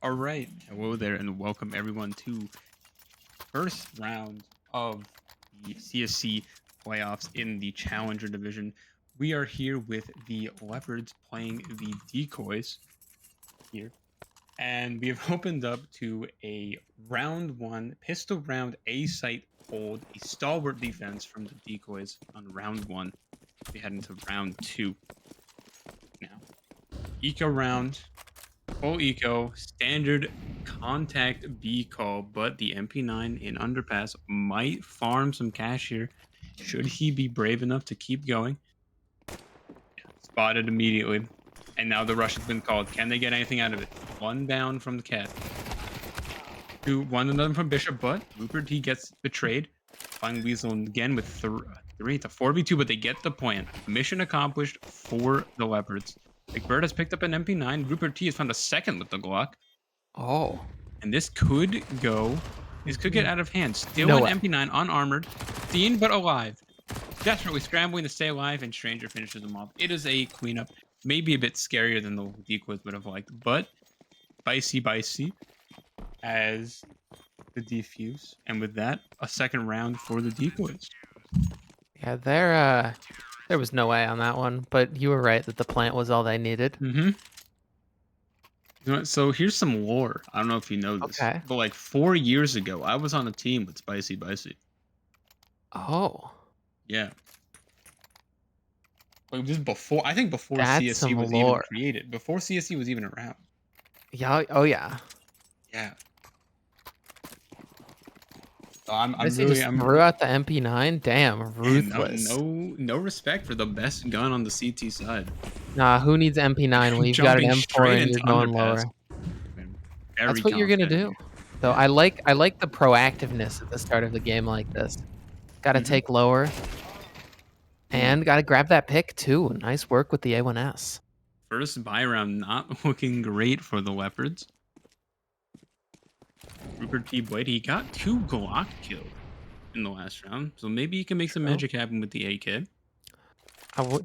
All right, hello there, and welcome everyone to first round of the CSC playoffs in the Challenger division. We are here with the Leopards playing the Decoys here, and we have opened up to a round one pistol round A site hold, a stalwart defense from the Decoys on round one. We head into round two now. Eco round. Full eco, standard contact B call, but the MP9 in underpass might farm some cash here. Should he be brave enough to keep going? Spotted immediately. And now the rush has been called. Can they get anything out of it? One down from the cat. One another from Bishop, but Rupert, he gets betrayed. Flying Weasel again with three. It's a 4v2, but they get the point. Mission accomplished for the Leopards. Big Bird has picked up an MP9. Rupert T has found a second with the Glock. Oh. And this could go. This could get out of hand. Still No an way. MP9, unarmored. Seen but alive. Desperately scrambling to stay alive, and Stranger finishes him off. It is a cleanup. Maybe a bit scarier than the Decoys would have liked, but Bicey as the defuse. And with that, a second round for the Decoys. Yeah, there was no way on that one, but you were right that the plant was all they needed. Mm-hmm. You know what? So here's some lore. I don't know if you know this, Okay. but like 4 years ago, I was on a team with Spicy. Oh. Yeah. Like just before, I think before That's CSC some was even lore. created, before CSC was even around. Yeah, oh yeah. Yeah. So I'm Basically really, just threw out the MP9. Damn, man, ruthless. no respect for the best gun on the CT side. Nah, who needs MP9 when you've got an Jumping M4 straight and into you're going underpass. lower? Man, That's very what you're gonna confident do. here. Though Yeah. I like the proactiveness at the start of the game like this. Gotta Mhm. take lower. And gotta grab that pick too. Nice work with the A1S. First buy round not looking great for the Leopards. Rupert T. Boyd, he got 2 Glock kills in the last round, so maybe he can make some True. magic happen with the AK.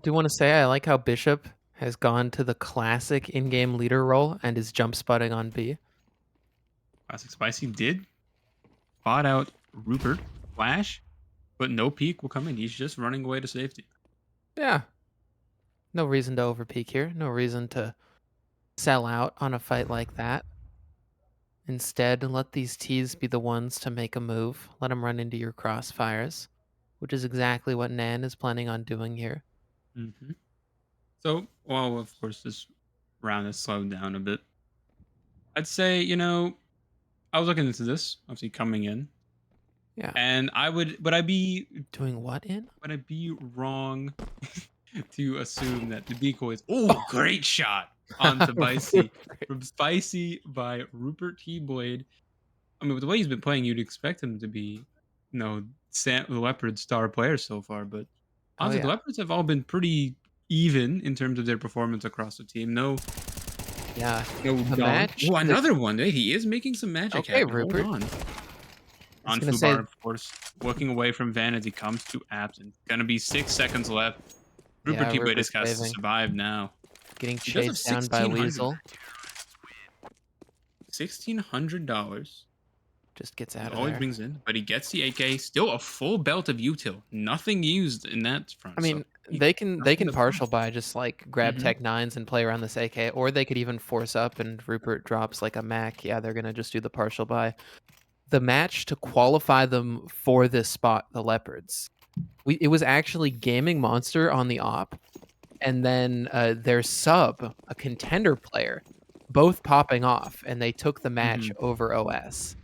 Do want to say I like how Bishop has gone to the classic in-game leader role and is jump spotting on B. Classic Spicy did spot out Rupert, flash, but no peek will come in. He's just running away to safety. Yeah. No reason to overpeak here. No reason to sell out on a fight like that. Instead, let these T's be the ones to make a move. Let them run into your crossfires, which is exactly what NAN is planning on doing here. Mm-hmm. So, well, of course, this round has slowed down a bit. I'd say, I was looking into this, obviously coming in, Yeah. and would I be Doing what in? wrong to assume that the Decoys? Oh, great shot onto Bicey from Spicy by Rupert T. Blade. I mean, with the way he's been playing, you'd expect him to be, the Leopard star player so far. But Oh honestly, the yeah. Leopards have all been pretty even in terms of their performance across the team. No, Yeah. no The dog. match. Oh, another one. Hey, he is making some magic Okay, happen. Hold Rupert. on. I was On gonna say Fubar, of course, looking away from Van as he comes to Absent. Gonna be 6 seconds left. Rupert yeah, T. Blade Rupert's just has to saving. survive now. Getting He does have chased down by 1,600. Weasel. $1,600. Just gets He out of always there. brings in, but he gets the AK. Still a full belt of util. Nothing used in that front. I So mean, they can nothing to partial find. buy, just like grab Mhm. Tech 9s and play around this AK, or they could even force up and Rupert drops like a Mac. Yeah, they're gonna just do the partial buy. The match to qualify them for this spot, the Leopards. It was actually Gaming Monster on the op, and then their sub, a contender player, both popping off, and they took the match Mhm. over OS.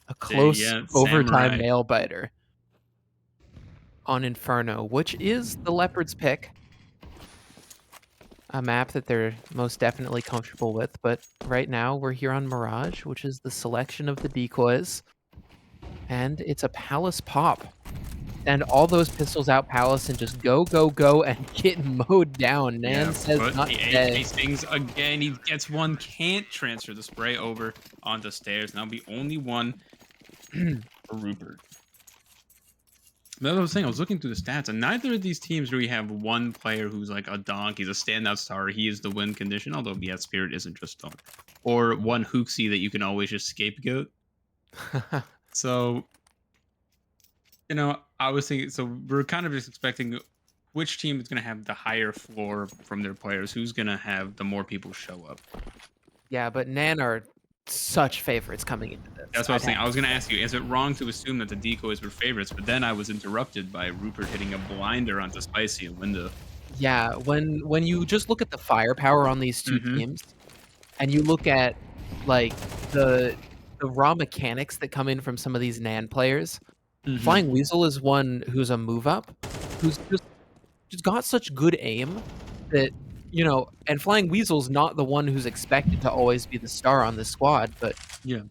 A Hey, close yeah, overtime Samurai. nail biter on Inferno, which is the Leopards pick. A map that they're most definitely comfortable with, but right now we're here on Mirage, which is the selection of the Decoys, and it's a Palace pop. And all those pistols out Palace and just go, go, go, and get mowed down. Yeah, Nan says but not the today. AK stings again. He gets one, can't transfer the spray over onto stairs. Now be only one for Rupert. That's what I was saying. I was looking through the stats, and neither of these teams really have one player who's like a donk. He's a standout star. He is the win condition. Although, yeah, Spirit isn't just donk, or one Hooksy that you can always just scapegoat. So, I was thinking. So we're kind of just expecting which team is going to have the higher floor from their players. Who's going to have the more people show up? Yeah, but NAN are such favorites coming into this. That's what I was I'd saying. have I was to going to say. ask you: is it wrong to assume that the Decoys were favorites? But then I was interrupted by Rupert hitting a blinder onto Spicy and Window. Yeah, when you just look at the firepower on these 2 Mm-hmm. teams, and you look at, like, the raw mechanics that come in from some of these NAN players, Mm-hmm. Flying Weasel is one who's a move up, who's just got such good aim that, and Flying Weasel's not the one who's expected to always be the star on this squad, but Yeah.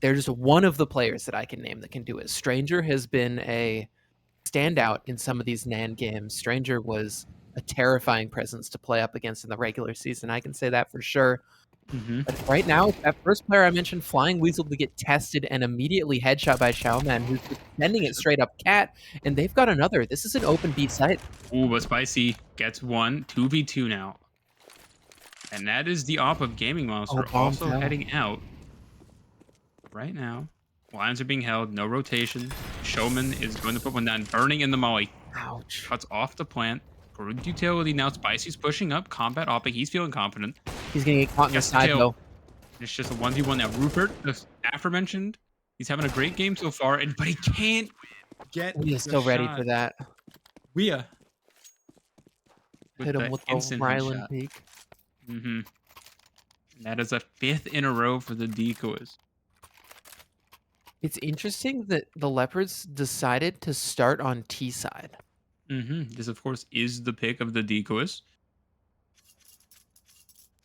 they're just one of the players that I can name that can do it. Stranger has been a standout in some of these NAN games. Stranger was a terrifying presence to play up against in the regular season. I can say that for sure. Mm-hmm. But right now, that first player I mentioned, Flying Weasel, to get tested and immediately headshot by Xiaoman, who's just sending it straight up cat, and they've got another. This is an open B site. Ooh, but Spicy gets one, 2v2 now. And that is the op of Gaming Oh, Monster bomb also fell. heading out right now. Lines are being held, no rotation. Showman is going to put one down, burning in the molly. Ouch. Cuts off the plant. Good utility now. Spicy's pushing up. Combat opping. He's feeling confident. He's gonna get caught in the Gets the side, kill. though. It's just a 1v1 now. Rupert, the aforementioned, he's having a great game so far, but he can't get He is the still ready shot. for that. Weah. Hit him with the instant Ryland headshot. peak. Mm-hmm. That is a 5th in a row for the Decoys. It's interesting that the Leopards decided to start on T side. Mm-hmm. This, of course, is the pick of the Decoys.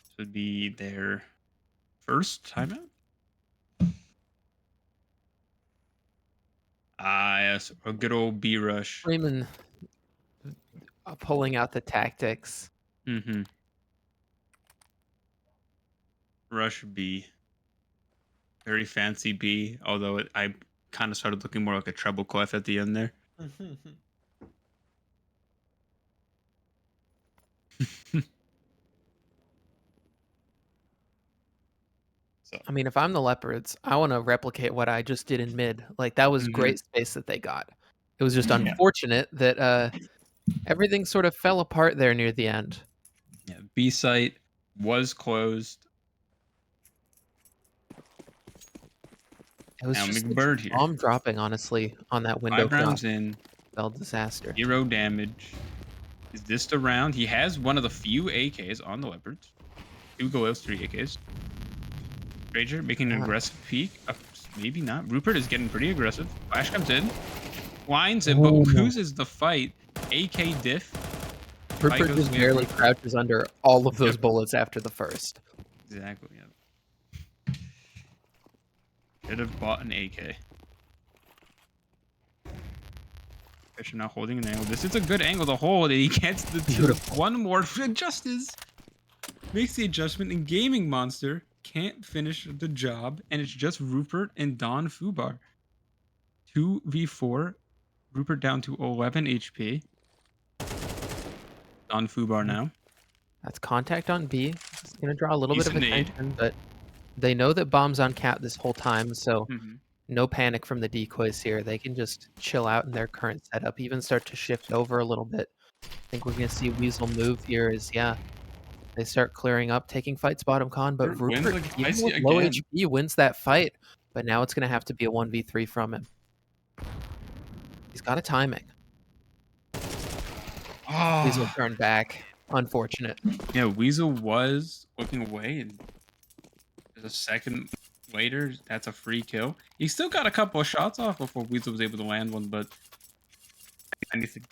This would be their first timeout. Ah, yes. A good old B rush. Freeman pulling out the tactics. Mm-hmm. Rush B. Very fancy B, although I kind of started looking more like a treble clef at the end there. I mean, if I'm the Leopards, I want to replicate what I just did in mid. Like, that was Mhm. great space that they got. It was just Yeah. unfortunate that everything sort of fell apart there near the end. Yeah, B site was closed. It was Now just the McBird here. bomb dropping, honestly, on that window 5 rounds cross. in, Fell disaster. 0 damage. Is this the round? He has one of the few AKs on the Leopards. 2 Goils, 3 AKs. Rager making an aggressive peek. Maybe not. Rupert is getting pretty aggressive. Flash comes in. Blinds him, but Ooh. loses the fight. AK diff. Rupert goes just with barely Rupert. crouches under all of those Yep. bullets after the first. Exactly, yeah. Should have bought an AK. Fisher now holding an angle. This is a good angle to hold, and he gets the Beautiful. one more justice. Makes the adjustment, and Gaming Monster can't finish the job, and it's just Rupert and Don Fubar. 2v4. Rupert down to 11 HP. Don Fubar now. That's contact on B. It's going to draw a little bit of Decent nade. attention, but they know that bomb's on cat this whole time, so Mhm. no panic from the Decoys here. They can just chill out in their current setup, even start to shift over a little bit. I think we're going to see Weasel move here as, they start clearing up, taking fights bottom con, but Rupert wins Rupert, like even Spicy with low again. HP, wins that fight, but now it's going to have to be a 1v3 from him. He's got a timing. Weasel Oh, turned back. Unfortunate. yeah, Weasel was looking away, and there's a second later. That's a free kill. He still got a couple of shots off before Weasel was able to land one, but anything.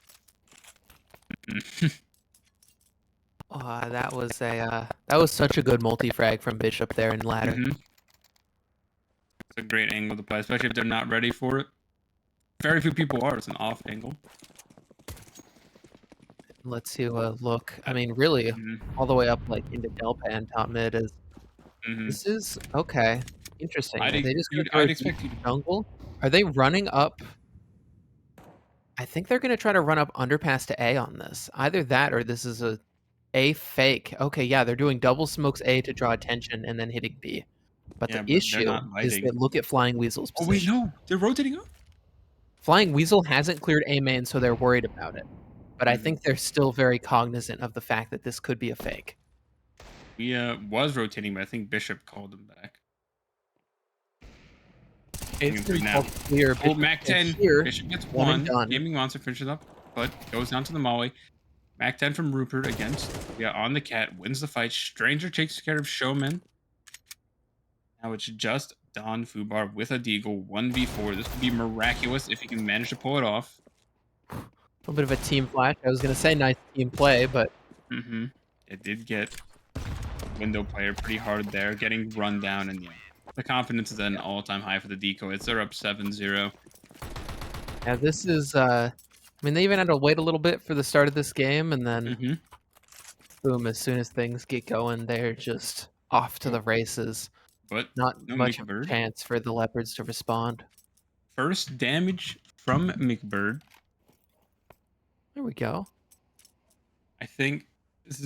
That was such a good multi-frag from Bishop there in ladder. Mhm. It's a great angle to play, especially if they're not ready for it. Very few people are. It's an off angle. Let's see a look. I mean, really, Mhm. all the way up like into Delpan top mid is. Mhm. This is okay. Interesting. Are I'd, they just gonna you'd, throw I'd deep expect you to. jungle? Are they running up I think they're gonna try to run up underpass to A on this. Either that or this is a fake. Okay, yeah, they're doing double smokes A to draw attention and then hitting B. But the Yeah, but they're issue not is lighting. that look at Flying Weasel's Oh wait, position. no, they're rotating up. Flying Weasel hasn't cleared A main, so they're worried about it. But I Mhm. think they're still very cognizant of the fact that this could be a fake. He was rotating, but I think Bishop called him back. It's Getting gonna through be now. called clear. Oh, Bishop Mac and 10. here, Bishop gets one and one. done. Gaming Monster finishes up, but goes down to the Molly. Mac 10 from Rupert against on the cat, wins the fight. Stranger takes care of Showman. Now it's just Don Fubar with a Deagle, 1v4. This would be miraculous if he can manage to pull it off. A little bit of a team flash. I was gonna say nice team play, but It did get window player pretty hard there, getting run down, and yeah. The confidence is at an all-time high for the Decoys. They're up 7-0. yeah, this is I mean they even had to wait a little bit for the start of this game and then Mm-hmm. boom, as soon as things get going, they're just off to Oh, the races. but Not no much of a McBird. chance for the Leopards to respond. First damage from McBird. There we go. I think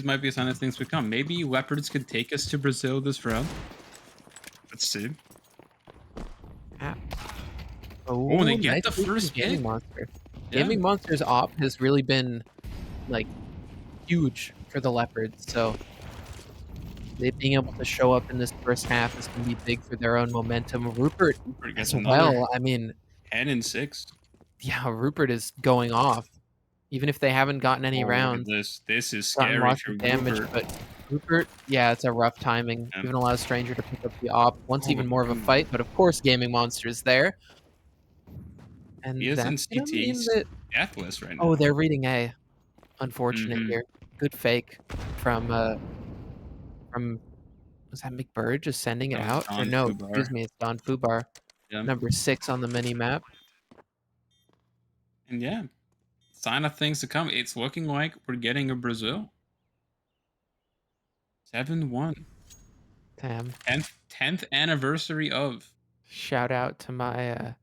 might be a sign of things to come. Maybe Leopards could take us to Brazil this round. Let's see. Ah. Oh, and Oh, they nice get the move from first Gaming pick. Monster. Yeah. Gaming Monster's op has really been, like, huge for the Leopards, so they being able to show up in this first half is gonna be big for their own momentum. Rupert Rupert gets as another well, I mean, 10 and 6. yeah, Rupert is going off. Even if they haven't gotten any Oh, look at rounds, this. This is gotten scary lots for of damage, Rupert. but Rupert, yeah, it's a rough timing. Yeah. Even allows Stranger to pick up the op. Wants Oh, even more of a dude. fight, but of course Gaming Monster is there. He And is in that's gonna mean CT that deathless right oh, now. they're reading A. Unfortunate Mm-hmm. here. Good fake from, from was that McBird just sending it That was out? Or Don no, Fubar. excuse me, it's Don Fubar, Yeah. number 6 on the mini map. And yeah, sign of things to come. It's looking like we're getting a Brazil. 7-1. Damn. 10th anniversary of. Shout out to my,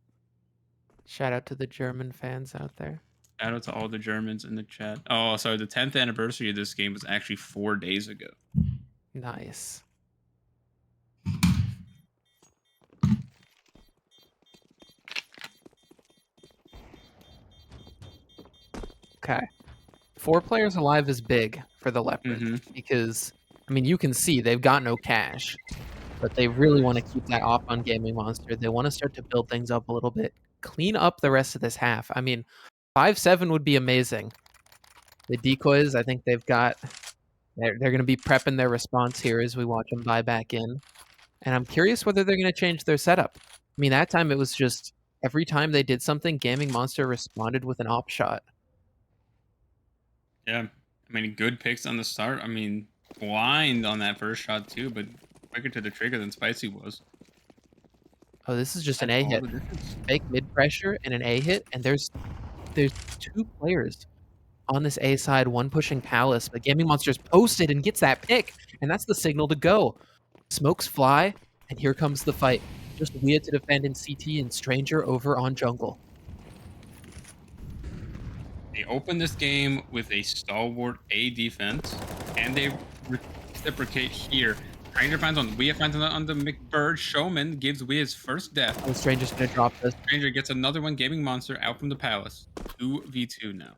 shout out to the German fans out there. Shout out to all the Germans in the chat. Oh, sorry. The 10th anniversary of this game was actually 4 days ago. Nice. Okay. 4 players alive is big for the Leopards Mm-hmm. because, I mean, you can see they've got no cash, but they really want to keep that off on Gaming Monster. They want to start to build things up a little bit, clean up the rest of this half. I mean, 5-7 would be amazing. The Decoys, I think they're going to be prepping their response here as we watch them buy back in. And I'm curious whether they're going to change their setup. I mean, that time it was just every time they did something, Gaming Monster responded with an op shot. Yeah. I mean, good picks on the start. I mean, blind on that first shot, too, but quicker to the trigger than Spicy was. Oh, this is just an That's A all hit. the difference. Fake mid pressure and an A hit, and there's 2 players on this A side, one pushing Palace, but Gaming Monster's posted and gets that pick, and that's the signal to go. Smokes fly, and here comes the fight. Just Weird to defend in CT and Stranger over on jungle. They open this game with a stalwart A defense, and they reciprocate here. Stranger finds on Weah finds on the McBird. Showman gives Weah his first death. Oh, Stranger's gonna drop this. Stranger gets another one. Gaming Monster out from the palace. 2v2 now.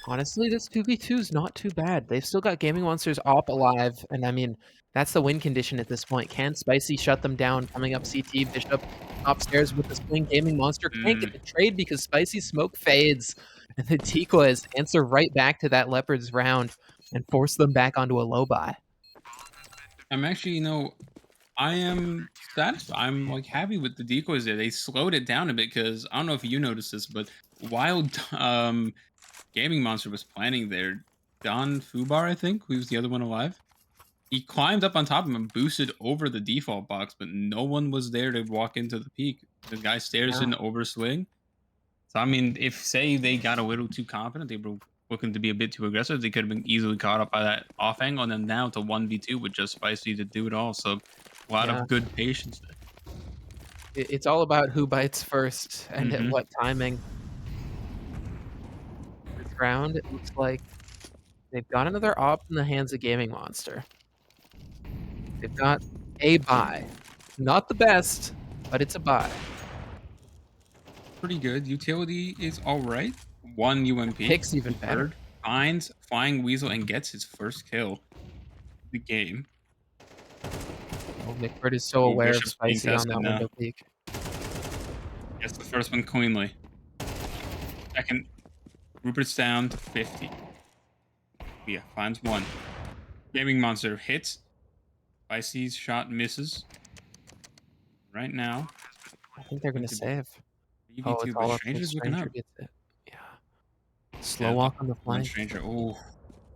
Honestly, this 2v2 is not too bad. They've still got Gaming Monsters op alive, and I mean, that's the win condition at this point. Can Spicy shut them down? Coming up CT, Bishop upstairs with the swing. Gaming Monster can't get the trade because Spicy smoke fades. And the Decoys answer right back to that Leopards round and force them back onto a low buy. I'm actually, I am satisfied. I'm like happy with the decoys there. They slowed it down a bit because I don't know if you noticed this, but while Gaming Monster was planning there, Don Fubar, I think, who was the other one alive, he climbed up on top of him and boosted over the default box, but no one was there to walk into the peak. The guy stares Yeah. in overswing. So I mean, if say they got a little too confident, they were looking to be a bit too aggressive, they could have been easily caught up by that off angle, and then now to 1v2 with just Spicy to do it all. So a lot Yeah. of good patience there. It's all about who bites first and at Mhm. what timing. round, it looks like they've got another op in the hands of Gaming Monster. They've got a buy. Not the best, but it's a buy. Pretty good. Utility is all right. One UMP. Pick's even Big better. Bird finds Flying Weasel and gets his first kill of the game. Oh, McBird is so Oh, aware of Bishop's being Spicy on tested that now. window peak. Gets the first one cleanly. Second, Rupert's down to 50. Yeah, finds one. Gaming Monster hits. Spicy's shot misses. Right now, I think they're going gonna to be save. Oh, it's 3v2, but all up to Stranger's looking Stranger up. gets it. Yeah. Slow Yeah, look walk on the on flank. Stranger. Oh,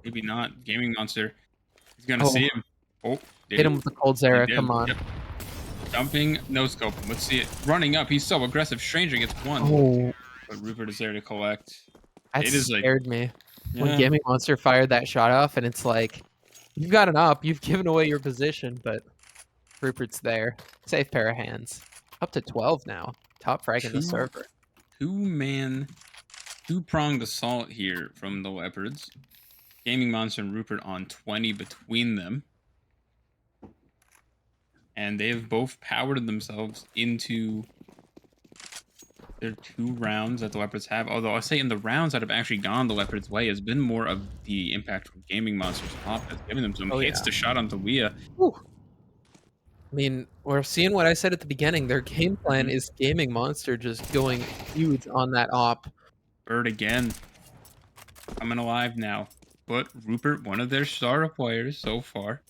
maybe not. Gaming Monster. He's gonna Oh, see him. Oh, did hit him he? with the cold He Zera, did. come on. Yep. Jumping, no scoping. Let's see it. Running up. He's so aggressive. Stranger gets one. Oh, But Rupert is there to collect. that It is like, scared me. When yeah, Gaming Monster fired that shot off, and it's like, you've got an op, you've given away your position, but Rupert's there. Safe pair of hands. Up to 12 now. Top frag in the two server. two-man, two-pronged assault here from the Leopards. Gaming Monster and Rupert on 20 between them. And they have both powered themselves into their 2 rounds that the Leopards have. Although I say in the rounds that have actually gone the Leopards' way has been more of the impact from Gaming Monster's offense, giving them some Oh, hits yeah. to shot onto Leah. Whew. I mean, we're seeing what I said at the beginning. Their game plan Mhm. is Gaming Monster just going huge on that op. Bird again, coming alive now. But Rupert, one of their star players so far,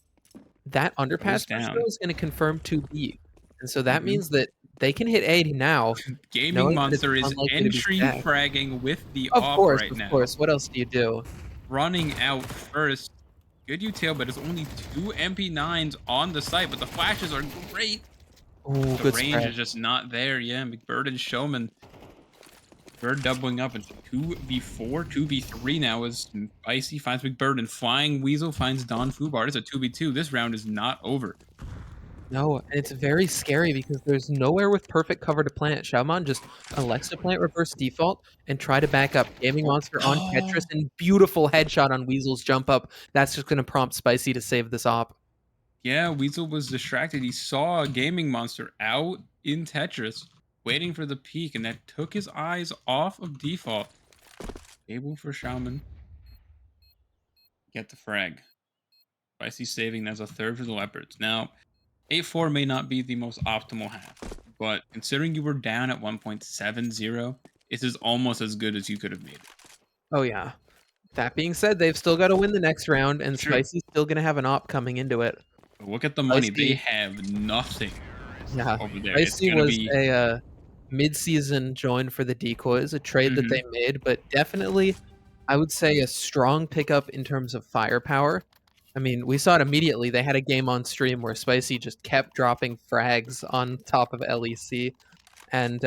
That goes underpass push, though, down. is gonna confirm 2B. And so that Mhm. means that they can hit 80 now, Gaming knowing that it's Monster is unlikely to be entry stacked. fragging with the op right Of now. course. What else do you do? Running out first. Good util, but there's only 2 MP9s on the site, but the flashes are great. Ooh, The good range spread. is just not there. Yeah, McBird and Showman. Bird doubling up into 2v4, 2v3 now as Icy finds McBird and Flying Weasel finds Don Fubar. It's a 2v2. This round is not over. No, and it's very scary because there's nowhere with perfect cover to plant. Xiaoman just elects to plant reverse default and try to back up. Gaming Oh, Monster on Tetris oh. and beautiful headshot on Weasel's jump up. That's just gonna prompt Spicy to save this op. Yeah, Weasel was distracted. He saw a Gaming Monster out in Tetris waiting for the peak, and that took his eyes off of default. Able for Shaman. Get the frag. Spicy saving as a third for the Leopards. Now, 8-4 may not be the most optimal half, but considering you were down at 1.70, this is almost as good as you could have made it. Oh yeah. That being said, they've still got to win the next round, and It's true. Spicy's still gonna have an op coming into it. But look at the money. They Spicy, have nothing yeah, over there. It's Spicy going to was be. a mid-season join for the Decoys, a trade that they Mhm. made, but definitely, I would say a strong pickup in terms of firepower. I mean, we saw it immediately. They had a game on stream where Spicy just kept dropping frags on top of LEC, and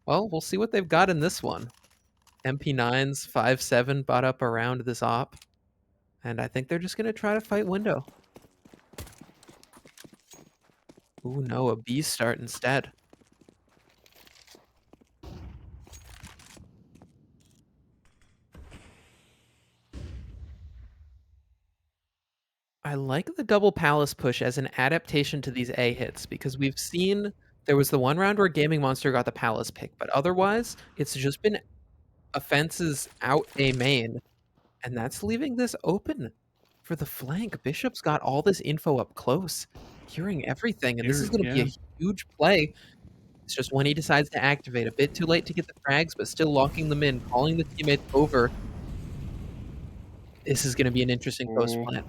well, we'll see what they've got in this one. MP9s 5-7 bought up around this op, and I think they're just gonna try to fight window. Ooh, no, a B start instead. I like the double palace push as an adaptation to these A hits because we've seen there was the one round where Gaming Monster got the palace pick, but otherwise it's just been offenses out A main, and that's leaving this open for the flank. Bishop's got all this info up close, hearing everything, and this is Here, going to be yeah. a huge play. It's just when he decides to activate, a bit too late to get the frags, but still locking them in, calling the teammates over. This is going to be an interesting post Oh, plant.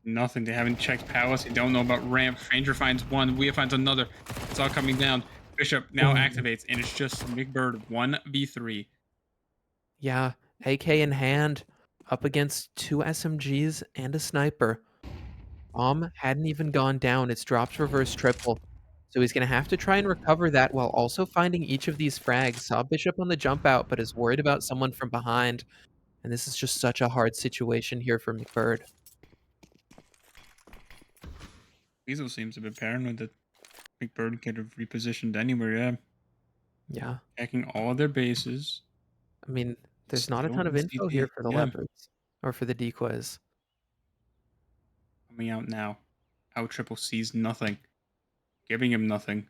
nothing. They haven't checked Palace. They don't know about Ramp. Stranger finds one. Weah finds another. It's all coming down. Bishop now Ooh. activates, and it's just McBird 1v3. Yeah, AK in hand, up against 2 SMGs and a sniper. Bomb hadn't even gone down, it's dropped reverse triple. So he's gonna have to try and recover that while also finding each of these frags. Saw Bishop on the jump out, but is worried about someone from behind. And this is just such a hard situation here for McBird. Weasel seems a bit paranoid that McBird could have repositioned anywhere. Yeah, Yeah. checking all their bases. I mean, There's not a Still ton of in info here CT. for the Yeah, Leopards or for the Decoys. coming out now. Out triple C's nothing. Giving him nothing.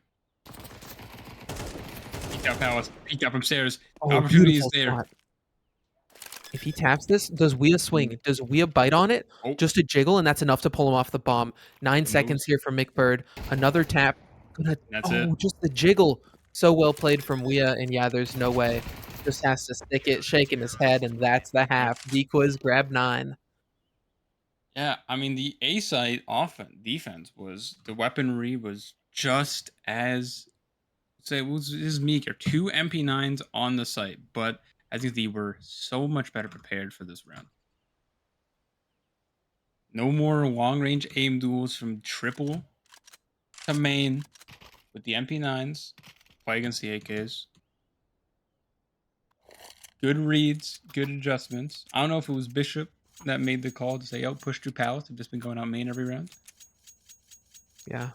Peek out Palace. Peek out from stairs. Oh, Opportunity is beautiful there. spot. If he taps this, does Wea swing? Does Wea bite on it? Oh, Just a jiggle, and that's enough to pull him off the bomb. 9 the seconds moves. here for McBird. Another tap. That's it. Oh, just the jiggle. So well played from Wea, and yeah, there's no way. Just has to stick it, shaking his head, and that's the Yep. half. Decoys grab 9. Yeah, I mean the A side offense defense was the weaponry was just as say it was is meager. 2 MP9s on the site, but I think they were so much better prepared for this round. No more long range aim duels from triple to main with the MP9s. Play against the AKs. Good reads, good adjustments. I don't know if it was Bishop that made the call to say, "Oh, push through Palace." I've just been going out main every round. Yeah.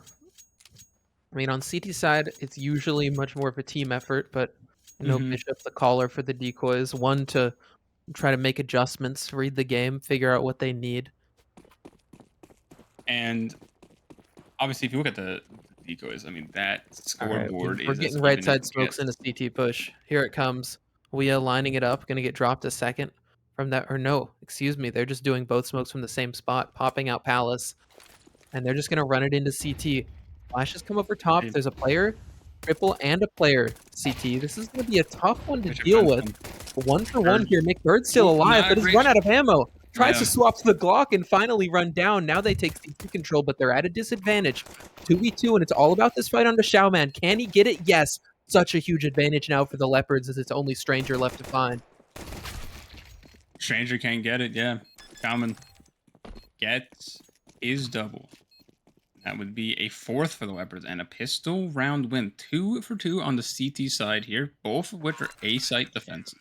I mean, on CT side, it's usually much more of a team effort, but I know Mm-hmm. Bishop, the caller for the Decoys, one to try to make adjustments, read the game, figure out what they need. And obviously, if you look at the Decoys, I mean, that All right, scoreboard we're is as getting right even as side it smokes in gets. a CT push. Here it comes. Wea lining it up, gonna get dropped a second from that, or no, excuse me, they're just doing both smokes from the same spot, popping out Palace, and they're just gonna run it into CT. Flashes come over top. Hey, There's a player, triple, and a player CT. This is gonna be a tough one to Bishop deal finds with. one. 1-for-1 Bird. here. McBird's still Oh, alive, not a but has great run shot. out of ammo. Tries to Yeah. swap to the Glock and finally run down. Now they take CT control, but they're at a disadvantage. 2v2, and it's all about this fight on the Showman. Can he get it? Yes. Such a huge advantage now for the Leopards as it's only Stranger left to find. Stranger can't get it. Yeah. Kalman gets his double. That would be a fourth for the Leopards and a pistol round win. 2 for 2 on the CT side here, both of which are A site defenses.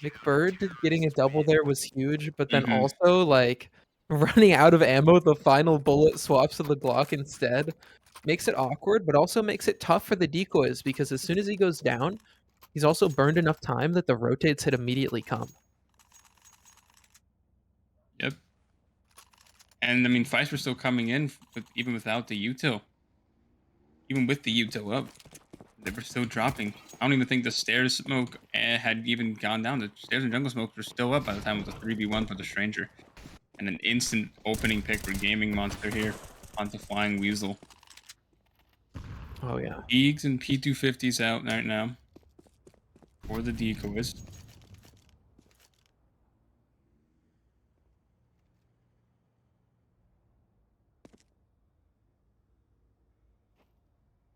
McBird getting a double there was huge, but then Mm-hmm. also, like, running out of ammo, the final bullet swaps to the Glock instead. Makes it awkward, but also makes it tough for the Decoys because as soon as he goes down, he's also burned enough time that the rotates hit immediately come. Yep. And I mean, fights were still coming in even without the util. Even with the util up, they were still dropping. I don't even think the stairs smoke had even gone down. The stairs and jungle smoke were still up by the time it was a 3v1 for the stranger. And an instant opening pick for Gaming Monster here onto Flying Weasel. Oh, yeah. Eags and P250s out right now for the Decoys.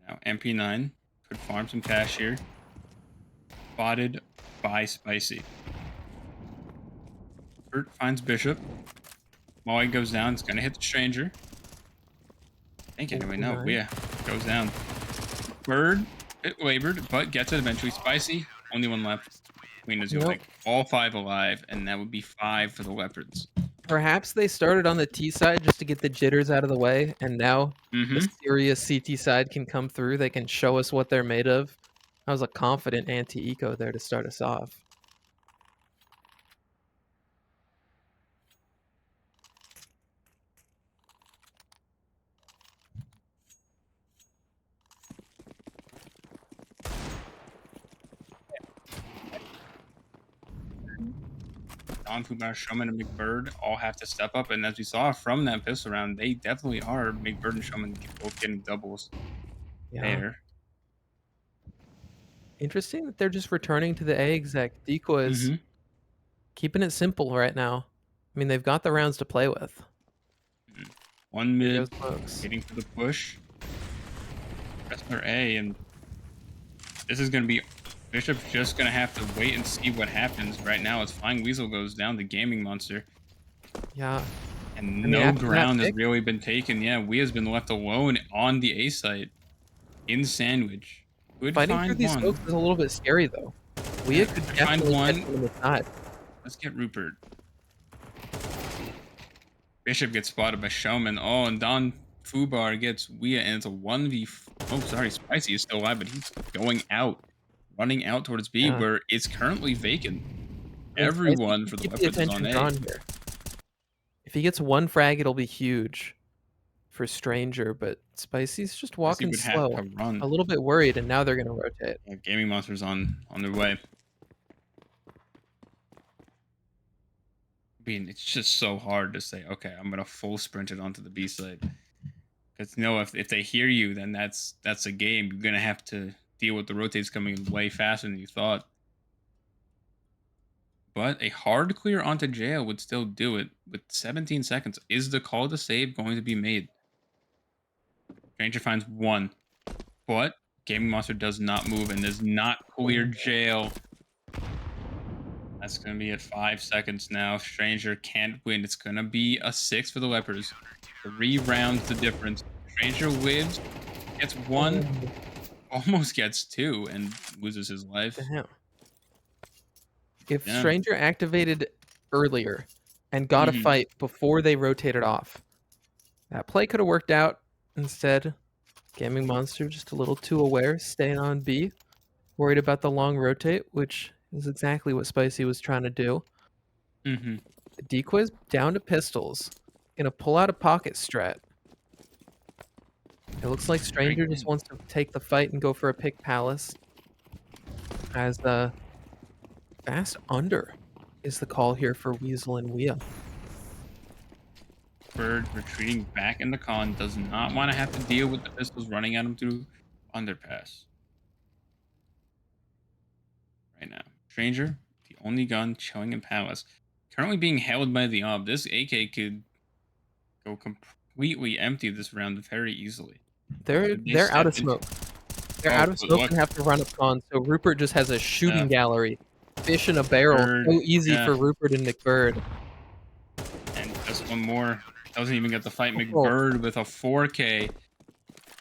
Now MP9 could farm some cash here. Spotted by Spicy. Bert finds Bishop. Molly goes down. It's going to hit the stranger. I think anyway, no. Nice. Yeah, goes down. Bird, it wavered, but gets it eventually. Spicy, only one left. Queen is Nope. like all 5 alive, and that would be 5 for the Leopards. Perhaps they started on the T side just to get the jitters out of the way, and now the Mm-hmm. serious CT side can come through. They can show us what they're made of. That was a confident anti-eco there to start us off. Don Fubar, Showman, and McBird all have to step up, and as we saw from that pistol round, they definitely are. McBird and Showman both getting doubles Yeah. there. Interesting that they're just returning to the A exec. Decoys Mm-hmm. keeping it simple right now. I mean, they've got the rounds to play with. One Here mid, goes Smokes. waiting for the push. Press their A, and this is going to be Bishop's just going to have to wait and see what happens. Right now, as Flying Weasel goes down, the Gaming Monster, Yeah. and I mean, no after that ground has pick, really been taken. Yeah, we has been left alone on the A site in Sandwich. Could fighting through find these smokes one. is a little bit scary, though. Yeah, Wea could could find definitely catch one. them on the side. Let's get Rupert. Bishop gets spotted by Showman. Oh, and Don Fubar gets Wea, and it's a 1v. Oh, sorry, Spicy is still alive, but he's going out. running out towards B, Yeah. where it's currently vacant. I mean, Spicy Everyone can for the keep the Leopards is on attention A. drawn here. If he gets one frag, it'll be huge for Stranger, but Spicy's just Spicy walking would have slow. to run. A little bit worried, and now they're gonna rotate. Yeah, Gaming Monsters on their way. I mean, it's just so hard to say, okay, I'm gonna full sprint it onto the B side. Because if they hear you, then that's a game. You're gonna have to deal with the rotates coming in way faster than you thought. But a hard clear onto jail would still do it with 17 seconds. Is the call to save going to be made? Stranger finds one, but Gaming Monster does not move and does not clear jail. That's going to be at 5 seconds now. Stranger can't win. It's going to be a 6 for the Leopards. 3 rounds the difference. Stranger lives, gets 1, Oh, almost gets 2, and loses his life. damn. If Yeah. Stranger activated earlier and got a Mhm. fight before they rotated off, that play could have worked out. Instead, Gaming Monster just a little too aware, staying on B, worried about the long rotate, which is exactly what Spicy was trying to do. Mhm. Decoys down to pistols. Gonna pull out a pocket strat. It looks like Great Stranger just game. wants to take the fight and go for a pick palace. As fast under is the call here for Weasel and Wea. Bird retreating back in the con does not want to have to deal with the pistols running at him through underpass. Right now. Stranger, the only gun chilling in palace. Currently being held by the ob. This AK could go completely empty this round very easily. If they They're out step of into smoke. They're oh, out of but smoke look, and have to run up con. So Rupert just has a shooting gallery. Fish in a barrel. Bird, So easy yeah, for Rupert and McBird. and just one more. Doesn't even get the fight. Oh, McBird with a 4K.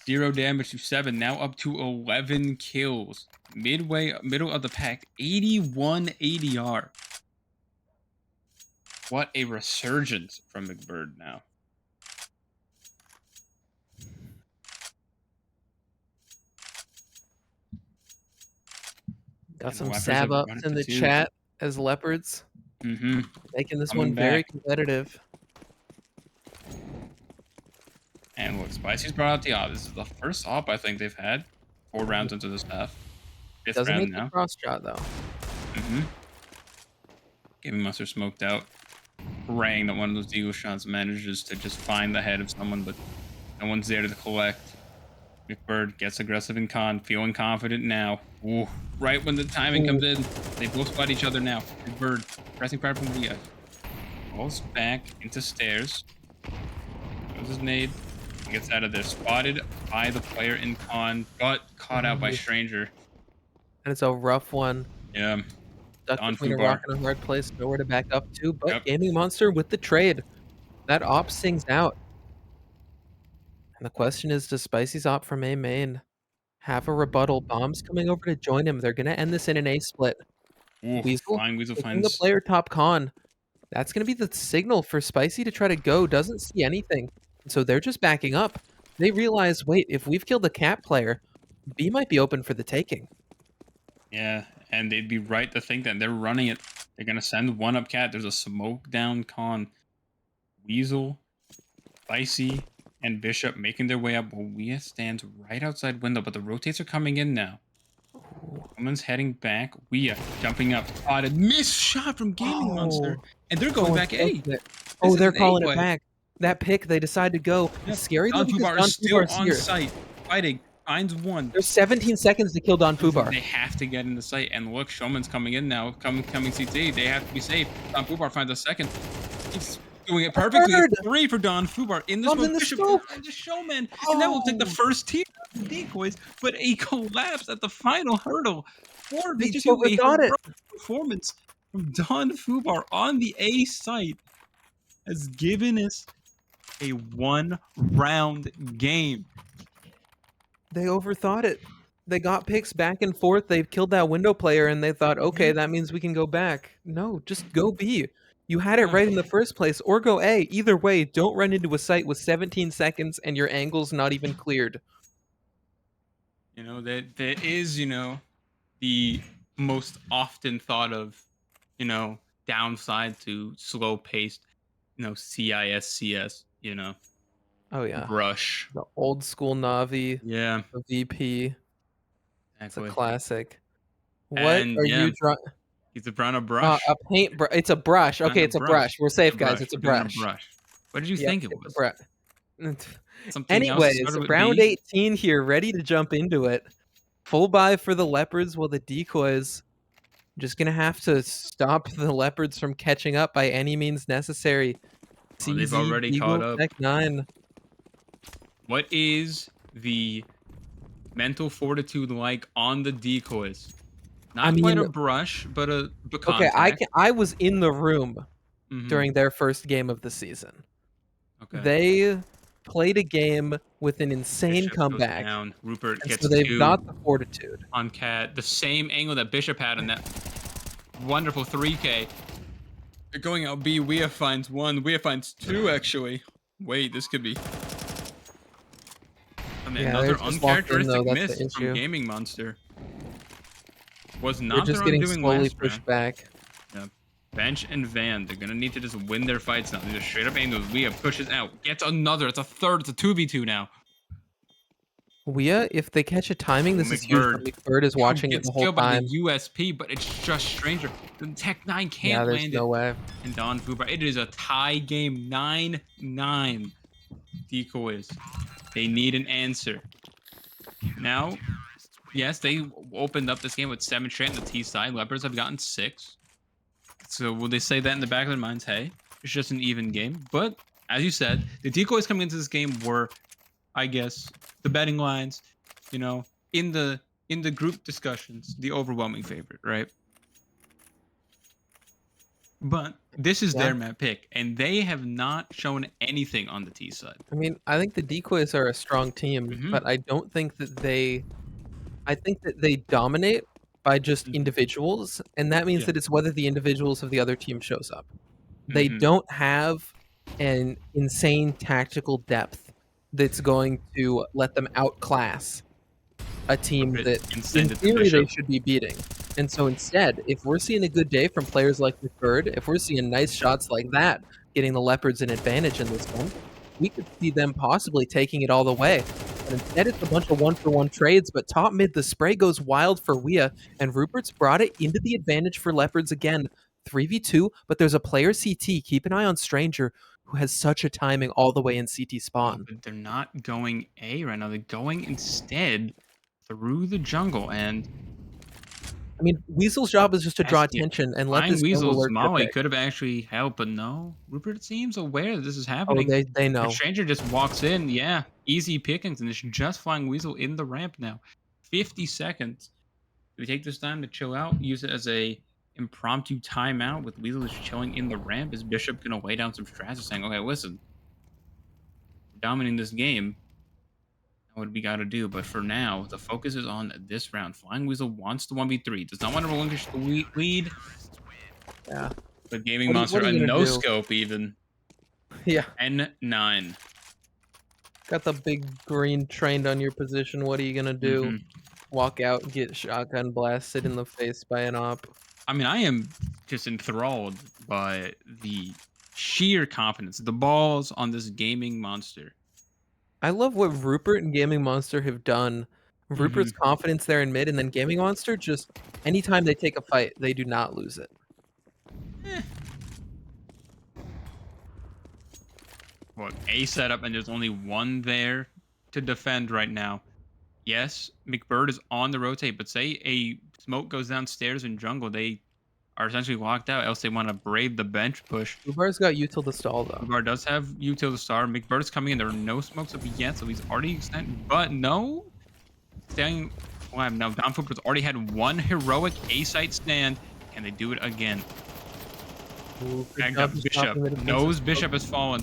0 damage to 7, now up to 11 kills. Middle of the pack, 81 ADR. What a resurgence from McBird now. got And the some Leopards SAV have run ups it in to the 2. chat as Leopards, Mm-hmm. making this Coming one very back. competitive. And look, Spicy's brought out the op. This is the first op I think they've had. 4 rounds into this half. 5th Doesn't round make the now. cross shot though. Mm-hmm. Gaming Monster smoked out. Praying that one of those eagle shots manages to just find the head of someone, but no one's there to collect. McBird gets aggressive in con, feeling confident now. Ooh, right when the timing Ooh. comes in, they both spot each other now. McBird pressing fire from Leah. Falls back into stairs. Throws his nade. Gets out of there. Spotted by the player in con, but caught out by Ooh. Stranger. And it's a rough one. Yeah. Stuck On between a Fubar. rock and a hard place, nowhere to back up to, but Yep. Gaming Monster with the trade. That op sings out. And the question is, does Spicy's op from A main have a rebuttal? Bombs coming over to join him. They're gonna end this in an A split. Ooh, Weasel Flying Weasel taking the finds. player top con. That's gonna be the signal for Spicy to try to go. Doesn't see anything. So they're just backing up. They realize, wait, if we've killed the cat player, B might be open for the taking. Yeah, and they'd be right to think that they're running it. They're gonna send one up cat. There's a smoke down con. Weasel, Spicy, and Bishop making their way up. Wea stands right outside window, but the rotates are coming in now. Ooh. Someone's heading back. Wea jumping up, spotted, missed shot from Gaming Monster, Oh, and they're going someone's back A. closing it. This Oh, is they're an A calling it play. back. That pick, they decide to go. Yep. It's scary though Don because Fubar Don is still Fubar's on here. site, fighting, finds one. There's 17 seconds to kill Don Fubar. They have to get in the site, and look, Showman's coming in now, coming CT. They have to be safe. Don Fubar finds a second. He's doing it perfectly. Third! It's 3 for Don Fubar in the Bombs in smoke. the Bishop smoke! behind the Showman, and that will take the Oh! first tier of the Decoys, but a collapse at the final hurdle. They just 4v2, a overthought it. heroic performance from Don Fubar on the A site has given us a 1-round game. They overthought it. They got picks back and forth. They killed that window player and they thought, okay, that means we can go back. No, just go B. You had it Yeah. right in the first place, or go A. Either way, don't run into a site with 17 seconds and your angle's not even cleared. That is, the most often thought of, you know, downside to slow paced, CISCS, Oh yeah, brush. the old school Navi, Yeah, the VP. It's a exactly. classic. What And are yeah, you drawing? he's a brush. A it's a brush. Okay, Throwing a it's a brush. brush. We're It's a safe, guys. brush. It's a We're doing a brush. brush. What did you Yep, think it it's a was? brush. Something else that Anyways, started with round B? 18 here, ready to jump into it. Full buy for the Leopards, while the Decoys just gonna have to stop the Leopards from catching up by any means necessary. Oh, they've CZ, already caught Beagle, up. Tech 9. What is the mental fortitude like on the decoys? I Not quite mean, a brush, but okay, contact. I was in the room Mhm. during their first game of the season. Okay. They played a game with an insane Bishop goes comeback, down. Rupert and so gets they've 2 got the fortitude. on Cat. The same angle that Bishop had in that wonderful 3K. They're going out B. Wea finds 1. Wea finds 2, actually. Wait, this could be Yeah, they're another just locked in uncharacteristic though, that's the miss from issue. Gaming Monster. Was They're not just their getting undoing slowly last pushed round. back. Yeah. Bench and Van, they're gonna need to just win their fights now. They're just straight up angles. Wea pushes out, gets another. It's a third. It's a 2v2 now. Wea, if they catch a timing, Oh, this is huge, but McBird. McBird is Yo, watching it gets the whole killed by the time. USP, but it's just Stranger. The Tech 9 Yeah, can't there's land it. no way. And Don Fubar. It is a tie game. 9-9. Decoys. They need an answer. Now, yes, they opened up this game with 7 straight on the T side. Leopards have gotten 6. So will they say that in the back of their minds? Hey, it's just an even game. But as you said, the decoys coming into this game were, I guess, the betting lines, you know, in the group discussions, the overwhelming favorite, right? But this is Yeah. their map pick, and they have not shown anything on the T side. I mean, I think the Decoys are a strong team, Hmm. but I don't think that I think that they dominate by just Hmm. individuals, and that means Yeah. that it's whether the individuals of the other team shows up. They Hmm. don't have an insane tactical depth that's going to let them outclass a team It that, can in send it to theory, they Bishop. should be beating. And so instead, if we're seeing a good day from players like McBird, if we're seeing nice shots like that, getting the Leopards an advantage in this one, we could see them possibly taking it all the way. But instead, it's a bunch of one-for-one trades, but top mid, the spray goes wild for Wea, and Rupert's brought it into the advantage for Leopards again. 3v2, but there's a player CT. Keep an eye on Stranger, who has such a timing all the way in CT Oh, spawn. but they're not going A right now. They're going instead through the jungle, and I mean, Weasel's job is just to draw That's yeah. attention and let Flying this jungle Weasel's lurk their Molly pick. could have actually helped, but no. Rupert seems aware that this is Oh, happening. they The know. stranger just walks in. Yeah, easy pickings, and it's just Flying Weasel in the ramp now. 50 seconds. Do we take this time to chill out? Use it as a impromptu timeout with Weasel just chilling in the ramp? Is Bishop gonna lay down some strats saying, okay, listen, we're dominating this game. What we got to do. But for now, the focus is on this round. Flying Weasel wants the 1v3. Does not want to relinquish the lead. Yeah. But Gaming What Monster, are a you gonna no do? scope even. Yeah. N9. Got the big green trained on your position. What are you gonna do? Hmm. Walk out, get shotgun blasted in the face by an op. I mean, I am just enthralled by the sheer confidence, the balls on this Gaming Monster. I love what Rupert and Gaming Monster have done. Hmm. Rupert's confidence there in mid, and then Gaming Monster just anytime they take a fight, they do not lose it. Eh. What, A setup, and there's only one there to defend right now. Yes, McBird is on the rotate, but say a smoke goes downstairs in jungle, they are essentially locked out, else they want to brave the bench push. Ubar's got util to stall though. Ubar does have util to star. McBird is coming in. There are no smokes up yet, so he's already extended. But no, staying alive. Now, Don Fooper's already had one heroic A-site stand. Can they do it again? Ooh, good Backed job up just Bishop. stopping the defensive Knows smoke. Bishop has fallen.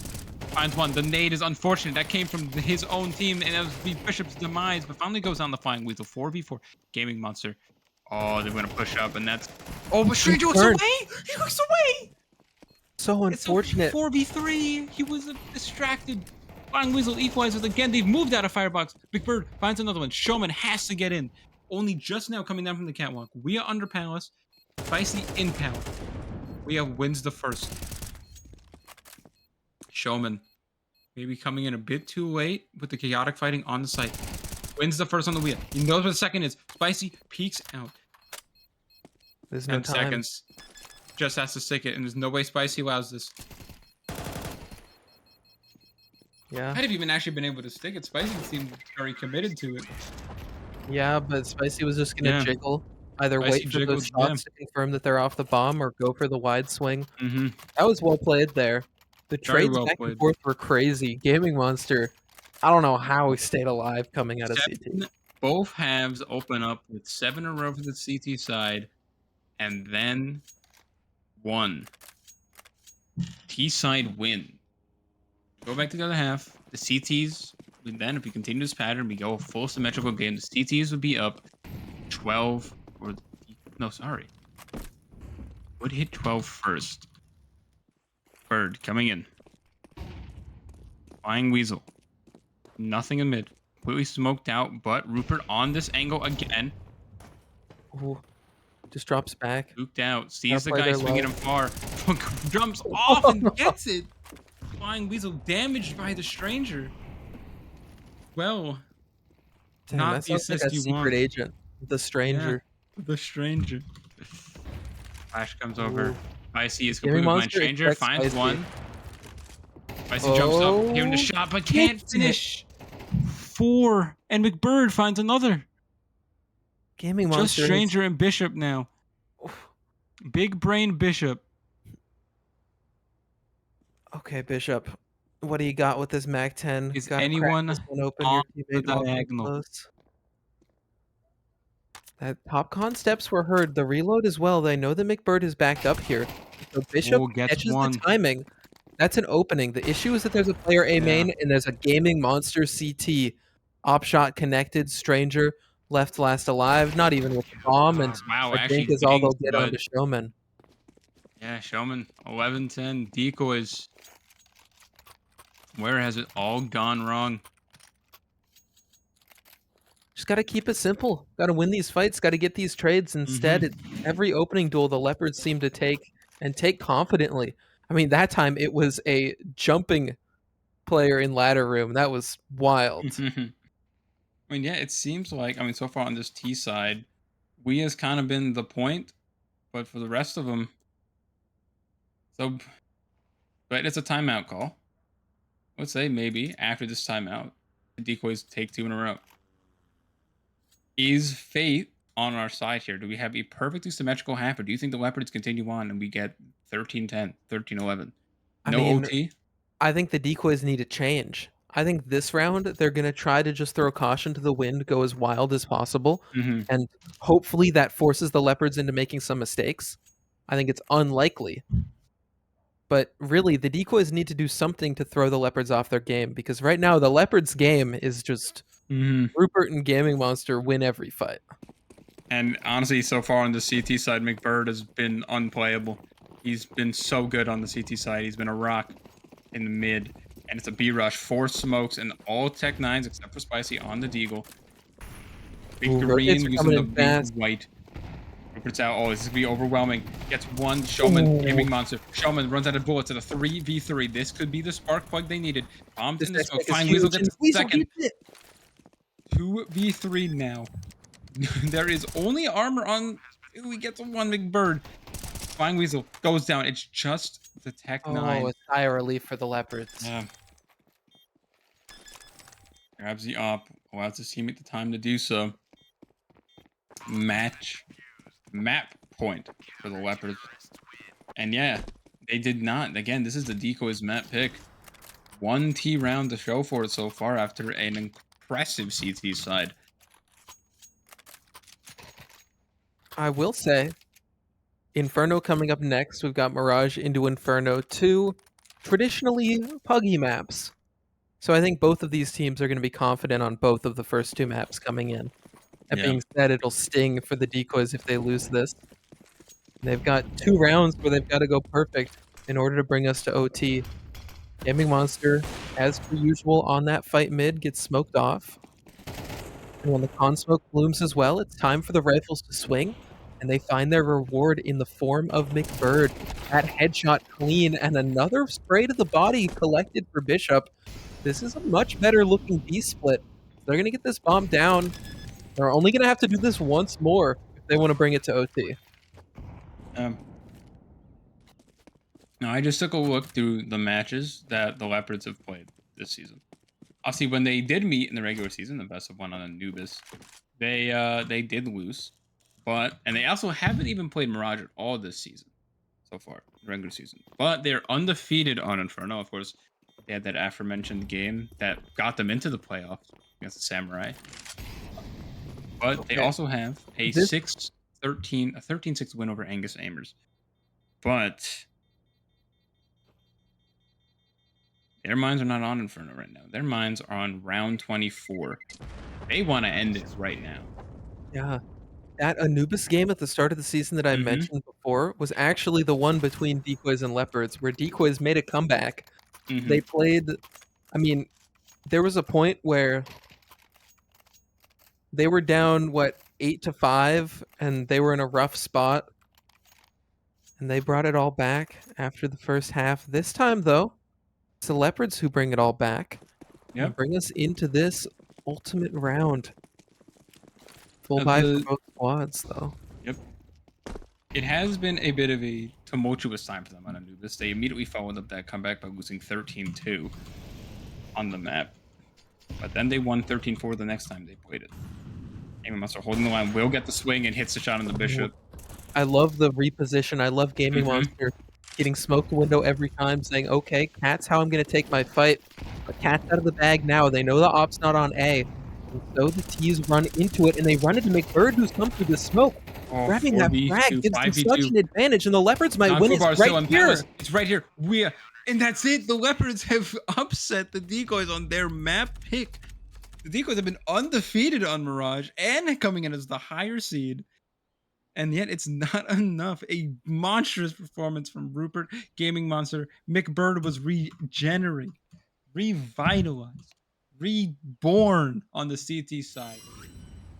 Finds one. The nade is unfortunate. That came from his own team, and it was the Bishop's demise. But finally goes on the Flying Weasel. 4v4 Gaming Monster. Oh, they're going to push up, and that's... Oh, but Stranger looks Turn. away! He looks away! So It's a unfortunate. 4v3. He was distracted. Flying Weasel equalizes again. They've moved out of Firebox. McBird finds another one. Showman has to get in. only just now coming down from the catwalk. We are under palace. Spicy in palace. We have wins the first. Showman maybe coming in a bit too late with the chaotic fighting on the site. Wins the first on the wheel. He knows what the second is. Spicy peeks out. There's 10 no time. seconds. Just has to stick it, and there's no way Spicy allows this. Yeah. Might have even actually been able to stick it. Spicy seemed very committed to it. Yeah, but Spicy was just gonna Yeah. jiggle. Either Spicy wait for those jiggled, yeah. shots to confirm that they're off the bomb or go for the wide swing. Mm-hmm. That was well played there. The Very trades well back and played. forth were crazy. Gaming Monster, I don't know how he stayed alive coming out of CT. Both halves open up with 7 in a row for the CT side, and then 1. T side win. Go back to the other half. The CTs, then if we continue this pattern, we go a full symmetrical game. The CTs would be up 12, or no, sorry. Would hit 12 first. Bird coming in. Flying Weasel. Nothing in mid. Completely smoked out, but Rupert on this angle again. Ooh, just drops back. Spooked out. Sees the play guy their swinging low. him far. Jumps off and gets it. Flying Weasel damaged by the stranger. Well, Damn, not that the sounds like assist a you secret want. agent. The stranger. Yeah, the stranger. Flash comes over. Ooh. Spicy is Gaming completely blind. Monster Stranger expects finds Spicy. one. Spicy jumps up, giving the shot, but can't Gets it. finish. 4, and McBird finds another. Gaming Just Monster. Stranger and Bishop now. Big brain Bishop. Okay, Bishop. What do you got with this Mac 10? Is Gotta crack anyone this one open. on Your the teammate walking diagonal? close. That top con steps were heard. The reload as well. They know that McBird is backed up here. So Bishop Gets catches one. the timing. That's an opening. The issue is that there's a player A main and there's a Gaming Monster CT. Op shot connected. Stranger left last alive. Not even with the bomb. And Wow, I actually think is all they'll thanks, get but onto Showman. yeah, Showman 11-10 Decoys. Where has it all gone wrong? Just got to keep it simple. Got to win these fights. Got to get these trades. Instead, it's every opening duel the Leopards seem to take and take confidently. I mean, that time it was a jumping player in ladder room. That was wild. I mean, yeah, it seems like, I mean, so far on this T side, we has kind of been the point, but for the rest of them, so, but it's a timeout call. Let's say maybe after this timeout, the Decoys take 2 in a row. Is fate on our side here? Do we have a perfectly symmetrical half, or do you think the Leopards continue on and we get 13-10, 13-11? I No mean, OT? I think the Decoys need to change. I think this round they're going to try to just throw caution to the wind, go as wild as possible, and hopefully that forces the Leopards into making some mistakes. I think it's unlikely. But really, the Decoys need to do something to throw the Leopards off their game, because right now the Leopards' game is just Rupert and Gaming Monster win every fight. And honestly, so far on the CT side, McBird has been unplayable. He's been so good on the CT side. He's been a rock in the mid. And it's a B-rush, 4 smokes, and all Tech 9s except for Spicy on the Deagle. Big green using the big white. Rupert's out. Oh, this is going to be overwhelming. Gets one. Showman, Gaming Monster. Showman runs out of bullets at a 3v3. This could be the spark plug they needed. Bombs in the smoke. Fine, Weasel gets the second. 2v3 now. There is only armor on. Ooh, he gets a 1 McBird. Flying Weasel goes down. It's just the Tech 9. Oh, a sigh of relief for the Leopards. Yeah. Grabs the op. Allows his teammate the time to do so. Map point for the Leopards. And yeah, they did not. Again, this is the Decoys map pick. 1 T round to show for it so far after an impressive CT side. I will say, Inferno coming up next. We've got Mirage into Inferno, 2 traditionally puggy maps. So I think both of these teams are going to be confident on both of the first 2 maps coming in. That being said, it'll sting for the Decoys if they lose this. They've got 2 rounds where they've got to go perfect in order to bring us to OT. Gaming Monster, as per usual on that fight mid, gets smoked off. And when the con smoke blooms as well, it's time for the rifles to swing, and they find their reward in the form of McBird. That headshot clean and another spray to the body collected for Bishop. This is a much better looking B split. They're gonna get this bomb down. They're only gonna have to do this once more if they want to bring it to OT. Um, now I just took a look through the matches that the Leopards have played this season. Obviously, when they did meet in the regular season, the best of one on Anubis, they did lose, and they also haven't even played Mirage at all this season so far, the regular season. But they're undefeated on Inferno. Of course, they had that aforementioned game that got them into the playoffs against the Samurai. But they Okay, also have a this 13-6 win over Angus Amers. But their minds are not on Inferno right now. Their minds are on round 24. They want to end it right now. yeah, that Anubis game at the start of the season that I Mm-hmm. mentioned before was actually the one between Decoys and Leopards, where Decoys made a comeback. Mm-hmm. They played I mean, there was a point where they were down, what, 8-5, and they were in a rough spot, and they brought it all back after the first half. This time, though, it's the Leopards who bring it all back and Yep. bring us into this ultimate round. Full buy for The both squads, though. Yep. It has been a bit of a tumultuous time for them on Anubis. They immediately followed up that comeback by losing 13-2 on the map. But then they won 13-4 the next time they played it. Gaming Monster holding the line, will get the swing and hits the shot on the Bishop. I love the reposition. I love Gaming Mm-hmm. Monster getting smoked window every time, saying, "Okay, Cat's how I'm gonna take my fight." But Cat's out of the bag now. They know the op's not on A, and so the T's run into it, and they run into McBird, who's come through the smoke. Oh, Grabbing that frag 4v2, gives them such 5v2. an advantage, and the Leopards might Non win. It's Fubar right still on here. Palace. It's right here. And that's it. The Leopards have upset the Decoys on their map pick. The Decoys have been undefeated on Mirage and coming in as the higher seed. And yet it's not enough. A monstrous performance from Rupert, Gaming Monster. McBird was regenerated, revitalized, reborn on the CT side.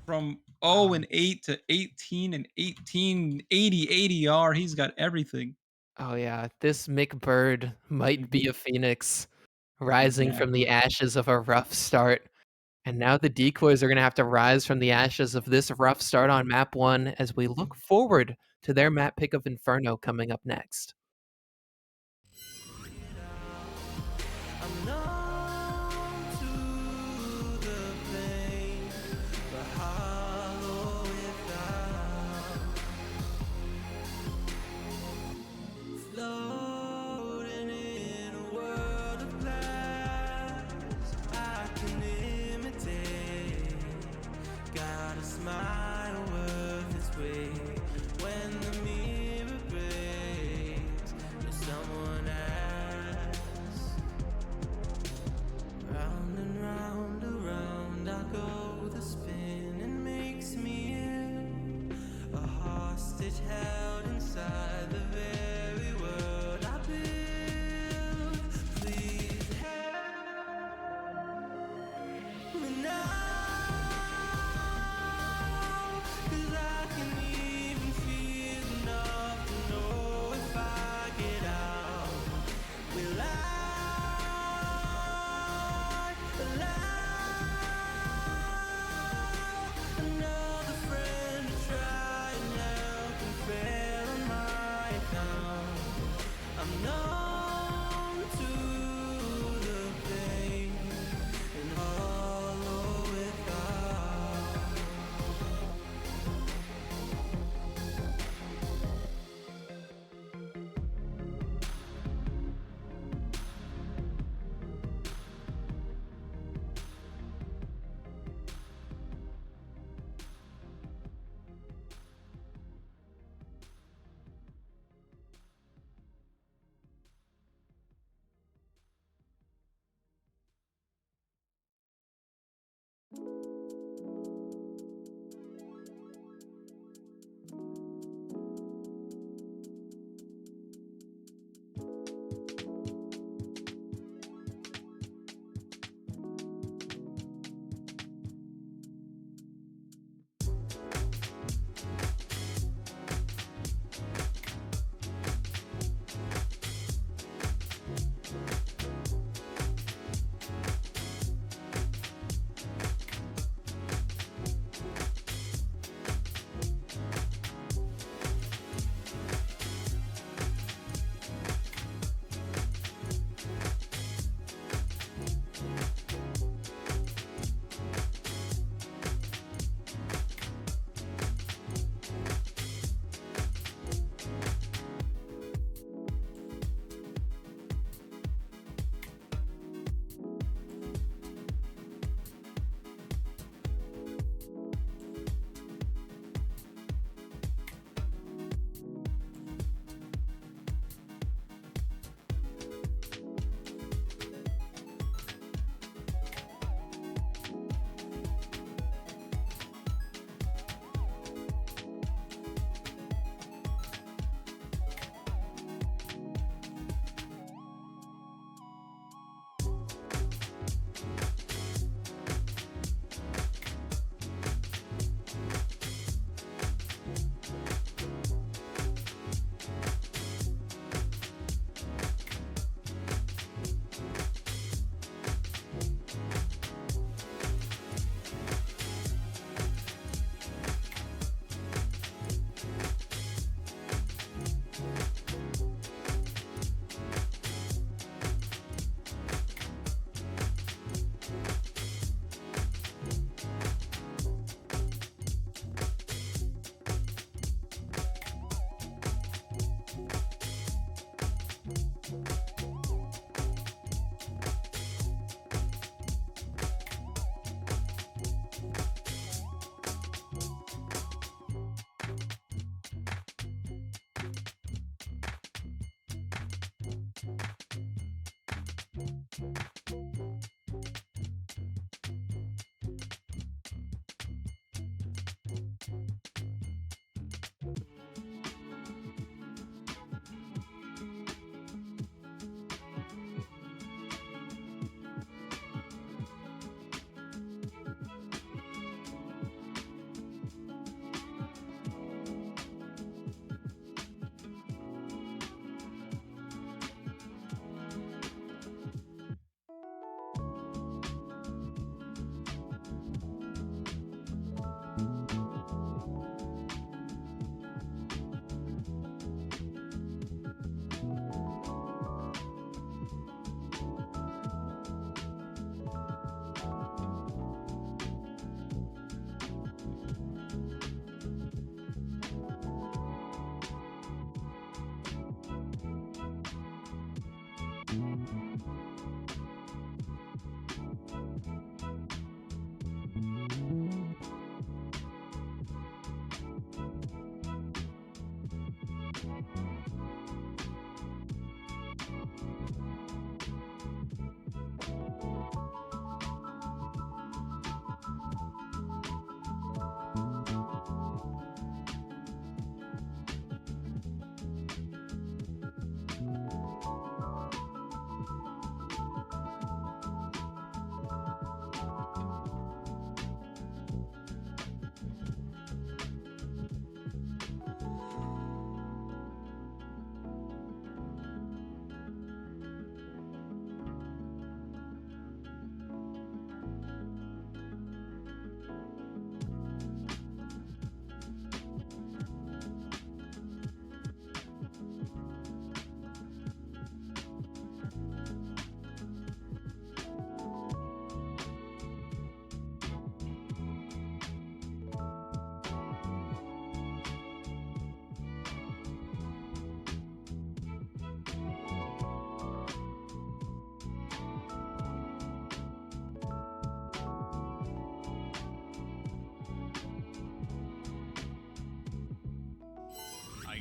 From 0 and 8 to 18 and 18, 80 ADR. He's got everything. Oh yeah, this McBird might be Mhm. a phoenix rising from the Exactly. ashes of a rough start. And now the Decoys are going to have to rise from the ashes of this rough start on map 1 as we look forward to their map pick of Inferno coming up next. I'm numb to the pain, but hollow without. Floating in a world of glass, I can imitate. Got a smile worth its weight when the mirror breaks. There's someone else. Round and round, around I go. The spinning makes me ill. A hostage held inside the very world I build. Please help me now, 'cause I can even feel enough to know if I get out, will I another friend to try and help and fail on my account?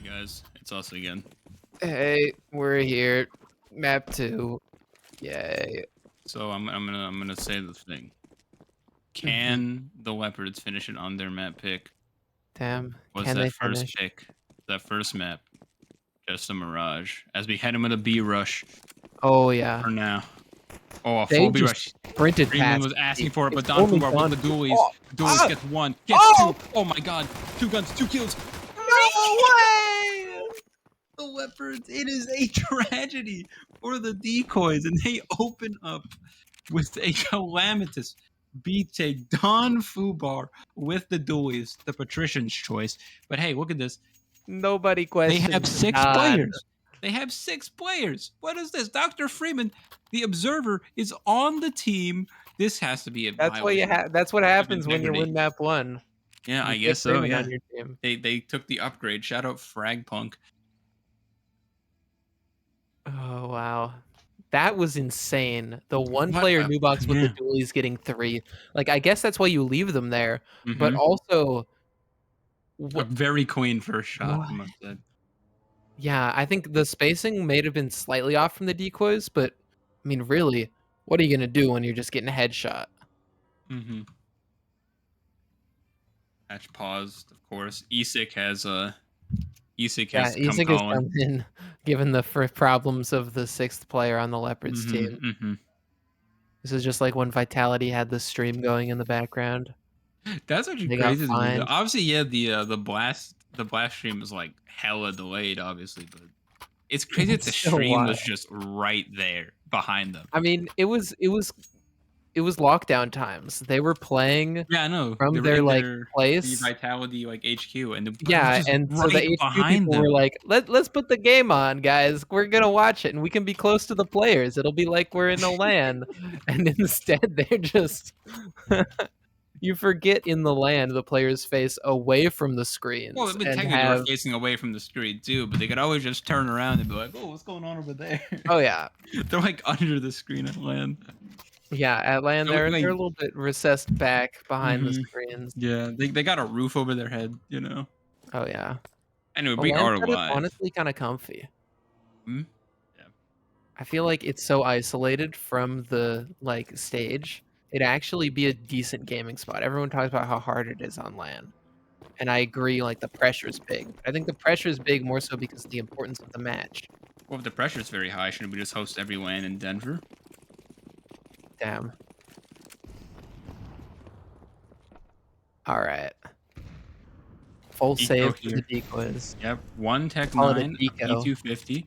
Hey guys, it's us again. Hey, we're here. Map 2. Yay. So I'm gonna say the thing. Mhm. Can the Leopards finish it on their map pick? Damn. Was Can that they first finish? pick, that first map, just a mirage? As we head into the B rush Oh, yeah. for now. Oh, a They full B just rush. sprinted Freeman past was asking me. for it, but It's Don only Fubar with Don the Fu dualies. Oh! The dualies Ah! gets one, gets Oh! two. Oh my god. 2 guns, 2 kills. No way! The Leopards, it is a tragedy for the Decoys, and they open up with a calamitous beat take. Don Fubar with the dualies, the patrician's choice. But hey, look at this. Nobody They have questions 6 Don. players. They have 6 players. What is this? Dr. Freeman, the observer, is on the team. This has to be a That's what violation that's what of happens when you integrity. win map 1. Yeah, You I get guess so. Freeman Yeah, on your team. they took the upgrade. Shout out Fragpunk. Oh, wow. That was insane. The one What? player new box with the Yeah. dualies getting 3. Like, I guess that's why you leave them there, but Mm-hmm. also A what very clean first shot, I what? must say. Yeah, I think the spacing may have been slightly off from the decoys, but I mean, really, what are you gonna do when you're just getting a headshot? Mm-hmm. Match paused, of course. Isik has Yeah, come Isaac has calling. come in, given the problems of the 6th player on the Leopards team. Mm-hmm. Mm-hmm. This is just like when Vitality had the stream going in the background. That's actually They got crazy to me though. fined. Obviously, yeah, the blast stream is like hella delayed, obviously, but it's crazy that It's the still stream was wild. just right there behind them. I mean, it was lockdown times. They were playing Yeah, I know. They from were their in like the place. Vitality like HQ, and but it was Yeah, just and so the right HQ behind people were them. like, let's put the game on, guys. We're gonna watch it, and we can be close to the players. It'll be like we're in a LAN." And instead, they're just you forget in the LAN the players face away from the Well, screens I mean, and technically, they were have facing away from the street too, but they could always just turn around and be like, "Oh, what's going on over there?" oh yeah, They're like under the screen at land. yeah. At LAN, So, they're like, a little bit recessed back behind the mhm. screens. Yeah, they got a roof over their head, you know. Oh yeah, Anyway, the we LAN are setup alive. honestly kind of comfy. Hmm? Yeah. I feel like it's so isolated from the like stage. It'd actually be a decent gaming spot. Everyone talks about how hard it is on LAN. And I agree, like the pressure is big. I think the pressure is big more so because of the importance of the match. Well, if the pressure's very high, shouldn't we just host every LAN in Denver? Damn. All right. Full Eco save for the here. decoys. Yep. One Tech Call it a 9, a deco. P250.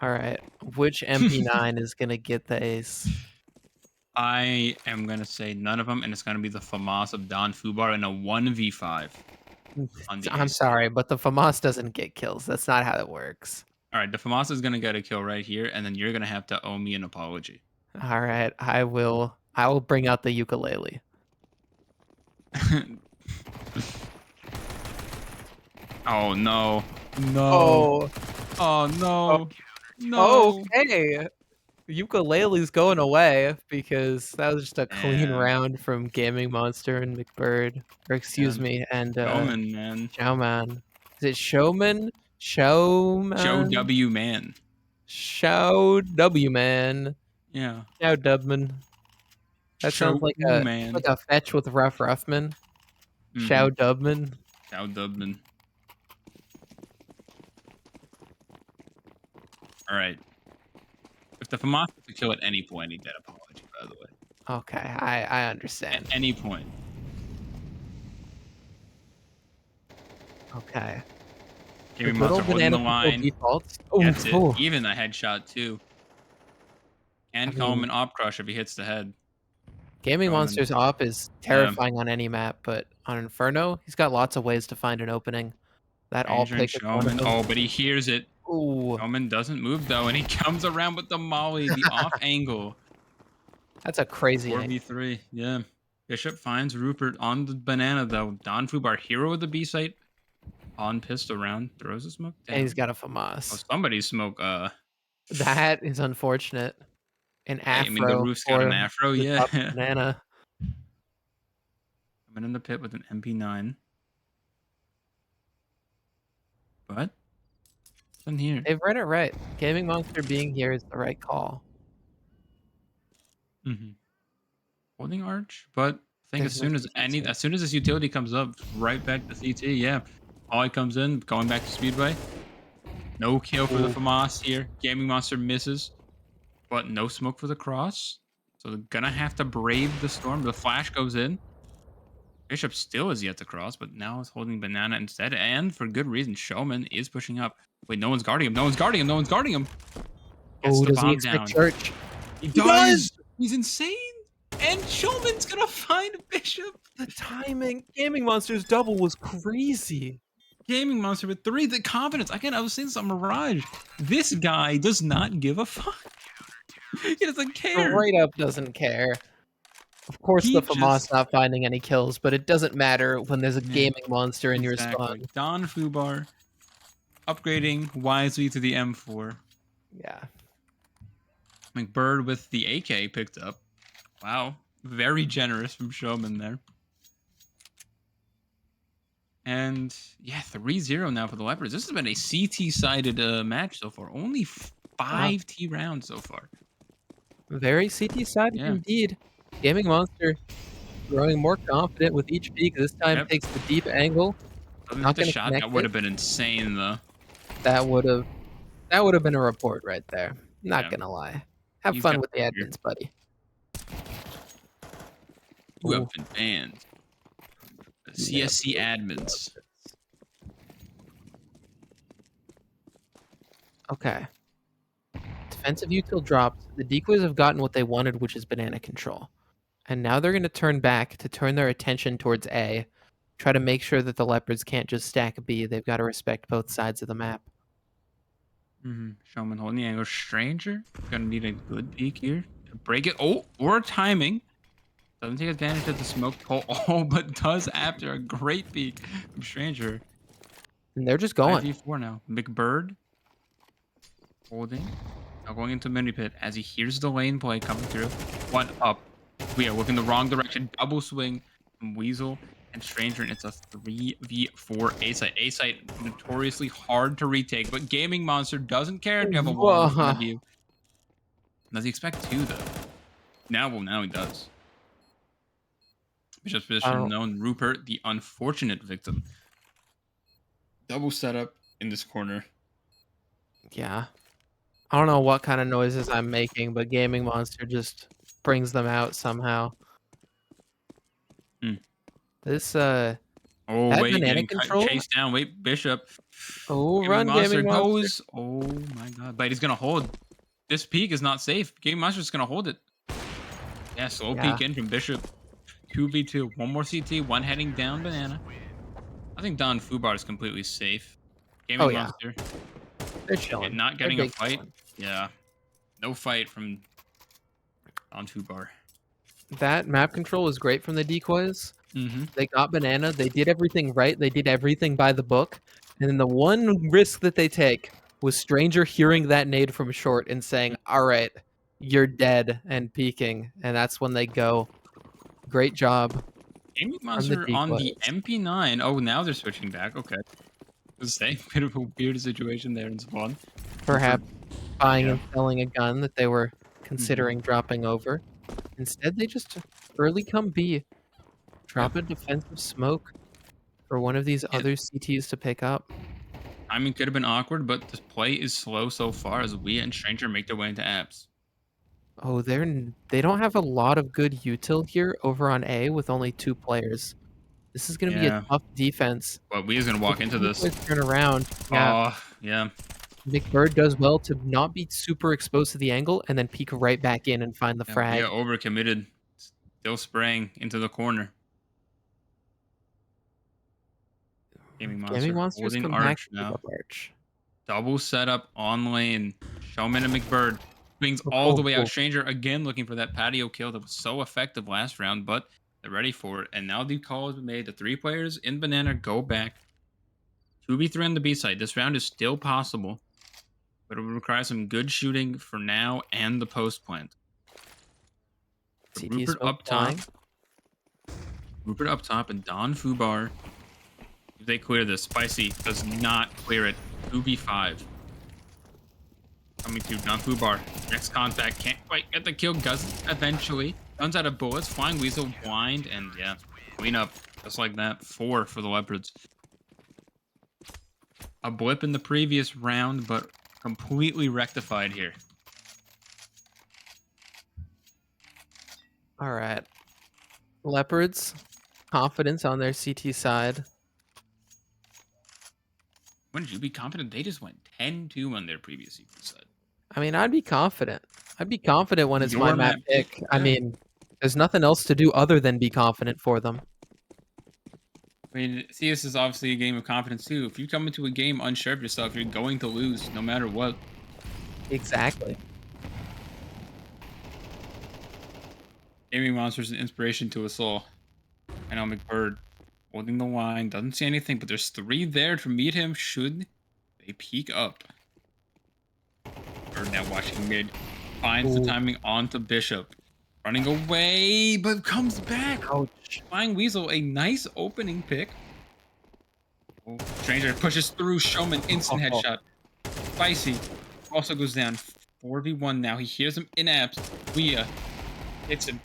All right. Which MP9 is gonna get the ace? I am gonna say none of them, and it's gonna be the FAMAS of Don Fubar in a 1v5 on the I'm ace. sorry, but the FAMAS doesn't get kills. That's not how it works. All right, the FAMAS is gonna get a kill right here, and then you're gonna have to owe me an apology. All right. I will bring out the ukulele. Oh no. No. Oh. Oh no. Oh, No. okay. Ukulele's going away because that was just a clean Yeah. round from Gaming Monster and McBird. Or excuse Yeah. me, and Showman, man. Showman. Is it Showman? Showman? Show W man. Show W man. Yeah. Show Dubman. That Show sounds like man. a fetch with Rough Ruffman. Show Mhm. Dubman. Show Dubman. All right. If the FAMAS gets a kill at any point, I need that apology, by the way. Okay, I At understand. any point. Okay. The Gaming good Monster old holding the banana people line. defaults. Gets it. Oh, Even a headshot, too. Can I call him mean, an op crush if he hits the head. Gaming Showman. Monster's op is terrifying on any map, but on Inferno, he's got lots of ways to find an opening. That all Danger and pick is one of Showman. them. Oh, but he hears it. Ooh, Showman doesn't move, though, and he comes around with the molly, the off angle. that's a crazy angle. 4v3, yeah. Bishop finds Rupert on the banana, though. Don Fubar, hero of the B site, on pistol round, throws a smoke down. And he's got a Oh, FAMAS. somebody's smoke, That is unfortunate. An I mean, the afro roof's got for an afro, the yeah. top banana. Coming in the pit with an MP9. But nothing here. They've read it right. Gaming Monster being here is the right call. Mm-hmm. Holding arch, but I think There's no CTs here. as soon as this utility comes up, right back to CT. Yeah, Ollie comes in, going back to Speedway. No kill for the Ooh. FAMAS here. Gaming Monster misses, but no smoke for the cross. So they're gonna have to brave the storm. The flash goes in. Bishop still is yet to cross, but now is holding banana instead, and for good reason. Showman is pushing up. Wait, no one's guarding him. No one's guarding him. No one's guarding him. Gets Oh, the does he bomb expect down. church? He He does. He's insane. And Showman's gonna find Bishop. The timing. Gaming Monster's double was crazy. Gaming Monster with 3. The confidence. Again, I was saying this on Mirage. This guy does not give a fuck. He doesn't care. Straight up doesn't care. Of course, He the FAMAS just not finding any kills, but it doesn't matter when there's a Yeah, Gaming Monster in your spawn. exactly. Don Fubar upgrading wisely to the M4. Yeah. McBird with the AK picked up. Wow. Very generous from Showman there. And yeah, 3-0 now for the Leopards. This has been a CT-sided match so far. Only 5 T rounds so far. Very CT-sided Yeah. indeed. Gaming Monster growing more confident with each peak. This time Yep. takes the deep angle. Doesn't Not hit the gonna shot. connect That would it. have been insane, though. That would have been a report right there. Not Yeah. gonna lie. Have He's fun got with the fear. admins, buddy. You Ooh. have been banned. The CSC admins. Okay. Defensive util dropped. The Decoys have gotten what they wanted, which is banana control. And now they're going to turn back to turn their attention towards A. Try to make sure that the Leopards can't just stack B. They've got to respect both sides of the map. Showman holding the angle. Stranger gonna need a good peek here to break it. Oh, or timing. Doesn't take advantage of the smoke hole. Oh, but does after a great peek from Stranger. And they're just going. 5v4 now. McBird holding. Now going into mini pit as he hears the lane play coming through. One up. We are looking the wrong direction. Double swing from Weasel and Stranger, and it's a 3v4 A-site. A-site notoriously hard to retake, but Gaming Monster doesn't care if you have a wall in front of you. Does he expect 2, though? Now he does. Bishop's position known. Rupert, the unfortunate victim. Double setup in this corner. Yeah. I don't know what kind of noises I'm making, but Gaming Monster just brings them out somehow. This Oh, that wait, banana getting control. chased down. Wait, Bishop. Oh, Gaming run, Monster Gaming Monster. goes. Oh my god. But he's gonna hold. This peak is not safe. Gaming Monster's gonna hold it. Yeah, slow peek in from Bishop. 2v2. One more CT, one heading down banana. I think Don Fubar is completely safe. Gaming Monster. They're chilling. Not getting They're a fight. chilling. Yeah. No fight from Don Fubar. That map control was great from the Decoys. Mm-hmm. They got banana. They did everything right. They did everything by the book. And then the one risk that they take was Stranger hearing that nade from short and saying, "All right, you're dead," and peeking. And that's when they go. Great job. Gaming Monster on the MP9. Oh, now they're switching back. Okay. The same bit of a weird situation there in spawn. Perhaps buying and selling a gun that they were considering dropping over. Instead, they just early come B. Drop a defensive smoke for one of these other CTs to pick up. I mean, could have been awkward, but this play is slow so far as we and Stranger make their way into apps. Oh, they don't have a lot of good util here over on A with only 2 players. This is going to be a tough defense. But we is going to walk into this. Turn around. Yeah. Oh, yeah. McBird does well to not be super exposed to the angle and then peek right back in and find the frag. Yeah, overcommitted. Still spraying into the corner. Gaming Monster holding arch now. Double setup on lane. Showman and McBird. Swings all the way out. Stranger again looking for that patio kill that was so effective last round, but they're ready for it. And now the call has been made. The 3 players in banana go back. 2v3 on the B side. This round is still possible, but it will require some good shooting for now and the post plant. Rupert up top. Rupert up top and Don Fubar. If they clear this, Spicy does not clear it. 2v5. Coming to Don Fubar. Next contact, can't quite get the kill. Does eventually. Runs out of bullets. Flying Weasel blind, and yeah, clean up. Just like that. 4 for the Leopards. A blip in the previous round, but completely rectified here. All right. Leopards, confidence on their CT side. Wouldn't you be confident? They just went 10-2 on their previous CT side. I mean, I'd be confident. I'd be confident when it's my Your map map pick. pick, I yeah. mean, there's nothing else to do other than be confident for them. I mean, CS is obviously a game of confidence too. If you come into a game unsure of yourself, you're going to lose no matter what. Exactly. Gaming Monster's an inspiration to us all. I know McBird holding the line, doesn't see anything, but there's 3 there to meet him should they peek up. Bird now watching mid, finds the timing onto Bishop. Running away, but comes back. Ouch. Flying Weasel, a nice opening pick. Oh, Stranger pushes through, Showman, instant headshot. Spicy also goes down. 4v1 now. He hears him in apps. Leah hits him.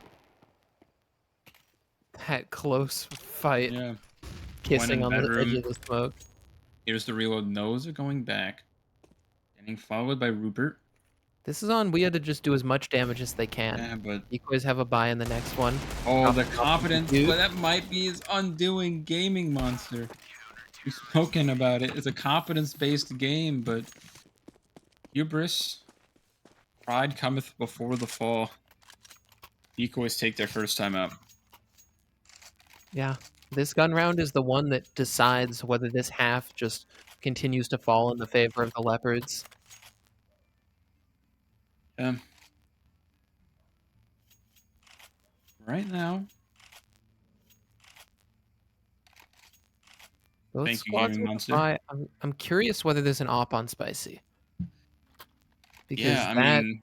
That close fight. Yeah. Kissing on the edge bedroom. of the smoke. Here's the reload. Nose are going back. Getting followed by Rupert. This is on Weah to just do as much damage as they can. Yeah, but Decoys have a buy in the next one. oh, the Confidence confidence. dude. But that might be his undoing. Gaming Monster. We've spoken about it. It's a confidence-based game, but hubris, pride cometh before the fall. Decoys take their first time out. Yeah. This gun round is the one that decides whether this half just continues to fall in the favor of the Leopards. Right now, Both thank you, squads Gaming with a Monster. buy. I'm curious whether there's an op on Spicy. Because Yeah, I that, mean,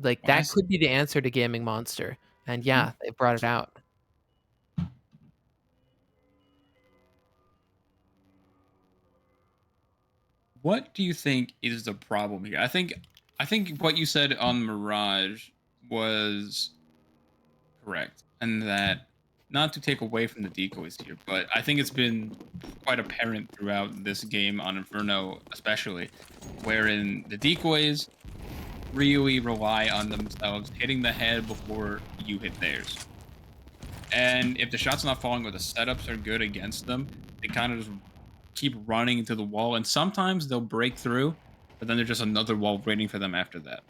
like, why that is- could be the answer to Gaming Monster. And yeah, they brought it out. what do you think is the problem here? I think what you said on Mirage was correct, and that not to take away from the decoys here, but I think it's been quite apparent throughout this game on Inferno, especially, wherein the decoys really rely on themselves hitting the head before you hit theirs. And if the shot's not falling or the setups are good against them, they kind of just keep running into the wall, and sometimes they'll break through, but then there's just another wall waiting for them after that.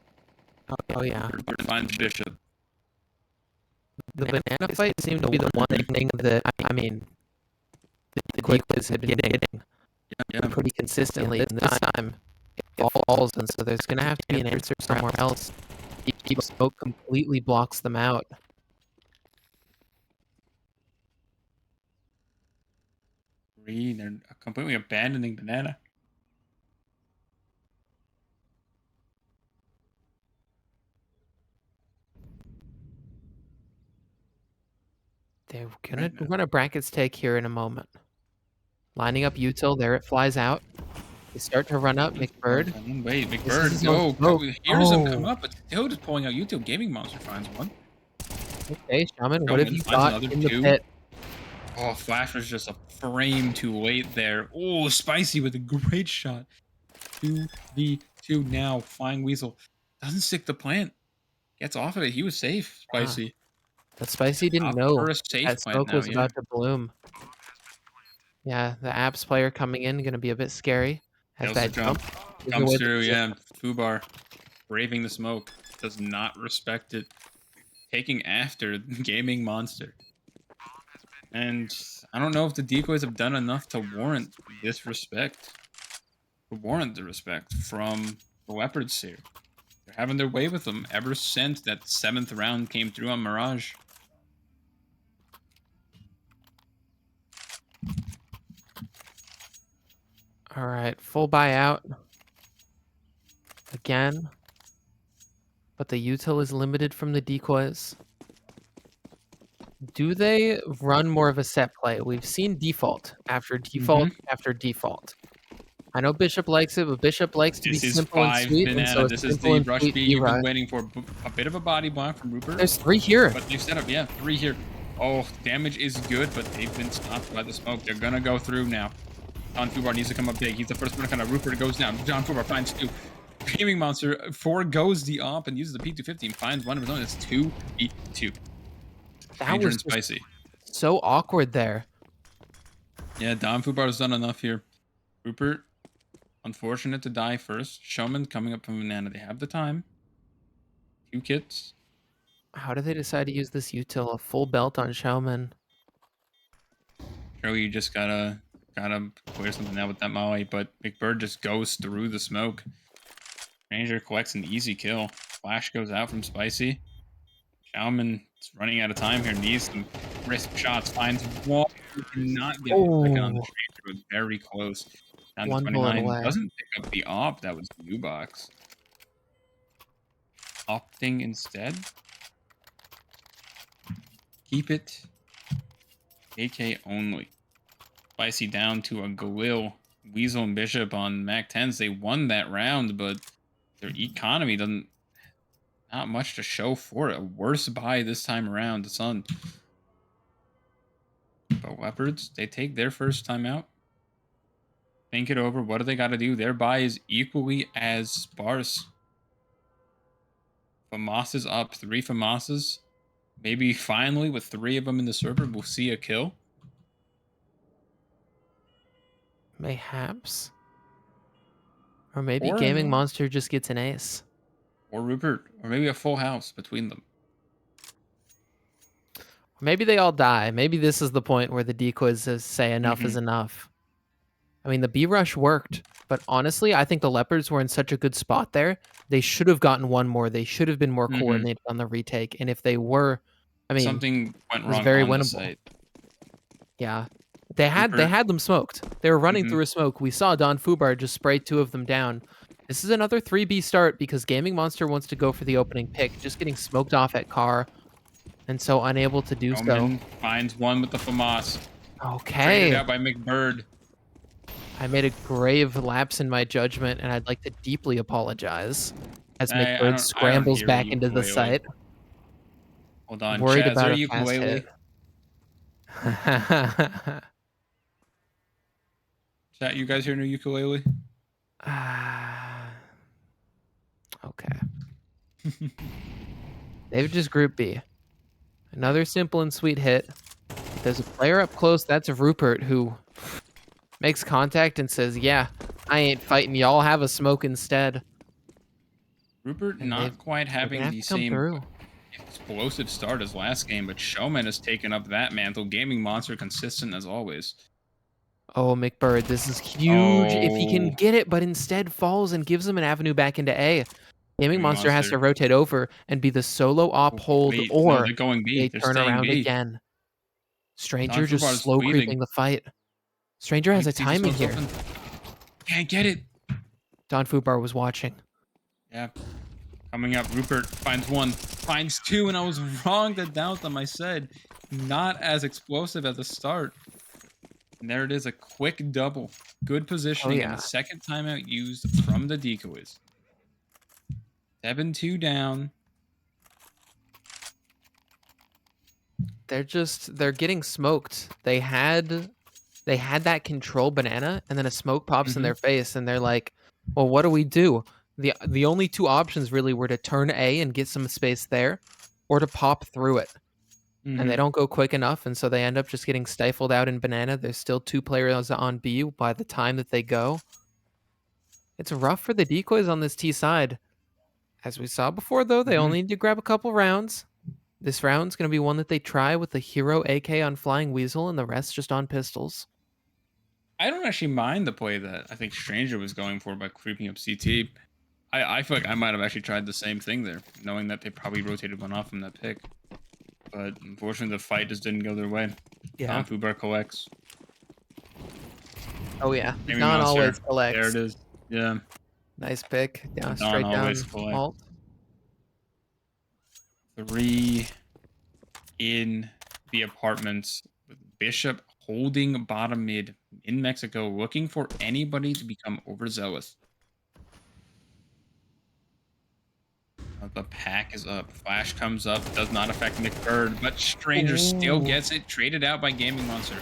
Oh yeah. Finds Bishop. The banana fight seemed to be the one thing that, I mean, the Decoys had been getting pretty consistently. And this time, it falls, and so there's going to have to be an answer somewhere else. Deep smoke completely blocks them out. They're completely abandoning banana. They're going to run a brackets take here in a moment. Lining up util, there it flies out. They start to run up McBird. Wait, This McBird, is go. no- Here's him come Oh. up, but still just pulling out YouTube. Gaming Monster finds one. Okay, Shaman, what have Shaman you finds got another in the 2. pit? Oh, Flash was just a frame too late there. Oh, Spicy with a great shot. 2v2 now. Flying Weasel doesn't stick the plant. Gets off of it. He was safe, Spicy. But Spicy didn't Opt know for a safe that plant smoke now, was yeah. about to bloom. Yeah, the apps player coming in going to be a bit scary. Has Kills that the jump. jump. Gives Comes away the through, position. yeah. Fubar braving the smoke. Does not respect it. Taking after Gaming Monster. And I don't know if the decoys have done enough to warrant this respect. To warrant the respect from the Leopards here. They're having their way with them ever since that 7th round came through on Mirage. All right, full buyout. Again. But the util is limited from the decoys. Do they run more of a set play? We've seen default after default Mhm. after default. I know Bishop likes it, but Bishop likes to be This is simple and 5 sweet, and so banana. a This is simple the and rush sweet B B you've been rush. waiting for. A bit of a body block from Rupert, There's 3 here. but they've set up, yeah, 3 here. Oh, damage is good, but they've been stopped by the smoke. They're gonna go through now. John Fubar needs to come up big. He's the first one to kind of. Rupert goes down. John Fubar finds 2. Gaming Monster forgoes the op and uses the P250 and finds one of his own. It's 2v2. That Ranger was and just Spicy. so awkward there. Yeah, Don Fubar's done enough here. Rupert, unfortunate to die first. Showman coming up from Banana. They have the time. 2 kits. How do they decide to use this util? A full belt on Showman. Joey, you just gotta clear something out with that Molly, but McBird just goes through the smoke. Ranger collects an easy kill. Flash goes out from Spicy. Showman is running out of time here. Needs some crisp shots. Finds one. Cannot get the second on the Oh, Stranger. It was very close. Down to 1 bullet 29. away. Doesn't pick up the op. That was the U-box. Opting instead. Keep it. AK only. Spicy down to a Galil. Weasel and Bishop on Mac 10s. They won that round, but their economy doesn't. Not much to show for it. A worse buy this time around. The Sun. But Leopards, they take their first time out. Think it over. What do they got to do? Their buy is equally as sparse. FAMAS is up. 3 FAMASes. Maybe finally, with 3 of them in the server, we'll see a kill. Mayhaps. Or maybe Or, Gaming Monster just gets an ace. or Rupert. Or maybe a full house between them. Maybe they all die. Maybe this is the point where the decoys say enough is Mhm. enough. I mean, the B rush worked, but honestly, I think the Leopards were in such a good spot there. They should have gotten one more. They should have been more Mhm. coordinated on the retake. And if they were, I mean, Something went it was wrong very on the winnable. site. Yeah. They Rupert. had them smoked. They were running Mhm. through a smoke. We saw Don Fubar just spray 2 of them down. This is another 3B start because Gaming Monster wants to go for the opening pick, just getting smoked off at car, and so unable to do so. Omen finds one with the FAMAS. Okay. Traded out by McBird. I made a grave lapse in my judgment, and I'd like to deeply apologize as I McBird don't scrambles hear back into the ukulele. site. Hold on, Worried Chaz, about are a you fast ukulele? hit. Chat, you guys hear new ukulele? Okay. They've just group B. Another simple and sweet hit. There's a player up close. That's Rupert, who makes contact and says, yeah, I ain't fighting. Y'all have a smoke instead. Rupert And not quite they're gonna having have the to come same through. explosive start as last game, but Showman has taken up that mantle. Gaming Monster consistent as always. Oh, McBird, this is huge if he can Oh. get it, but instead falls and gives him an avenue back into A. Gaming Monster has to rotate over and be the solo op hold, Wait, no, or they're going B. they They're turn staying around B. again. Stranger Don just Fubar's slow bleeding. creeping the fight. Stranger has a CT timing smoke's here. open. Can't get it. Don Fubar was watching. Yeah. Coming up, Rupert finds 1, finds 2, and I was wrong to doubt them. I said not as explosive at the start. And there it is, a quick double. Good positioning and yeah. the second timeout used from the Decoys. 7-2 down. They're getting smoked. They had that control banana, and then a smoke pops in their face, and they're like, well, what do we do? The only 2 options really were to turn A and get some space there, or to pop through it. And they don't go quick enough, and so they end up just getting stifled out in banana. There's still 2 players on B by the time that they go. It's rough for the decoys on this T side. As we saw before, though, they only need to grab a couple rounds. This round's going to be one that they try with the hero AK on Flying Weasel and the rest just on pistols. I don't actually mind the play that I think Stranger was going for by creeping up CT. I feel like I might have actually tried the same thing there, knowing that they probably rotated one off from that pick. But unfortunately, the fight just didn't go their way. Yeah. Fubar collects. Oh, yeah. Gaming Don Monster. always collects. There it is. Yeah. Nice pick. Down, Don straight down. always collects. Alt. 3 in the apartments with Bishop holding bottom mid in Mexico, looking for anybody to become overzealous. The pack is up. Flash comes up. Does not affect McBird, but Stranger still Ooh, gets it. Traded out by Gaming Monster.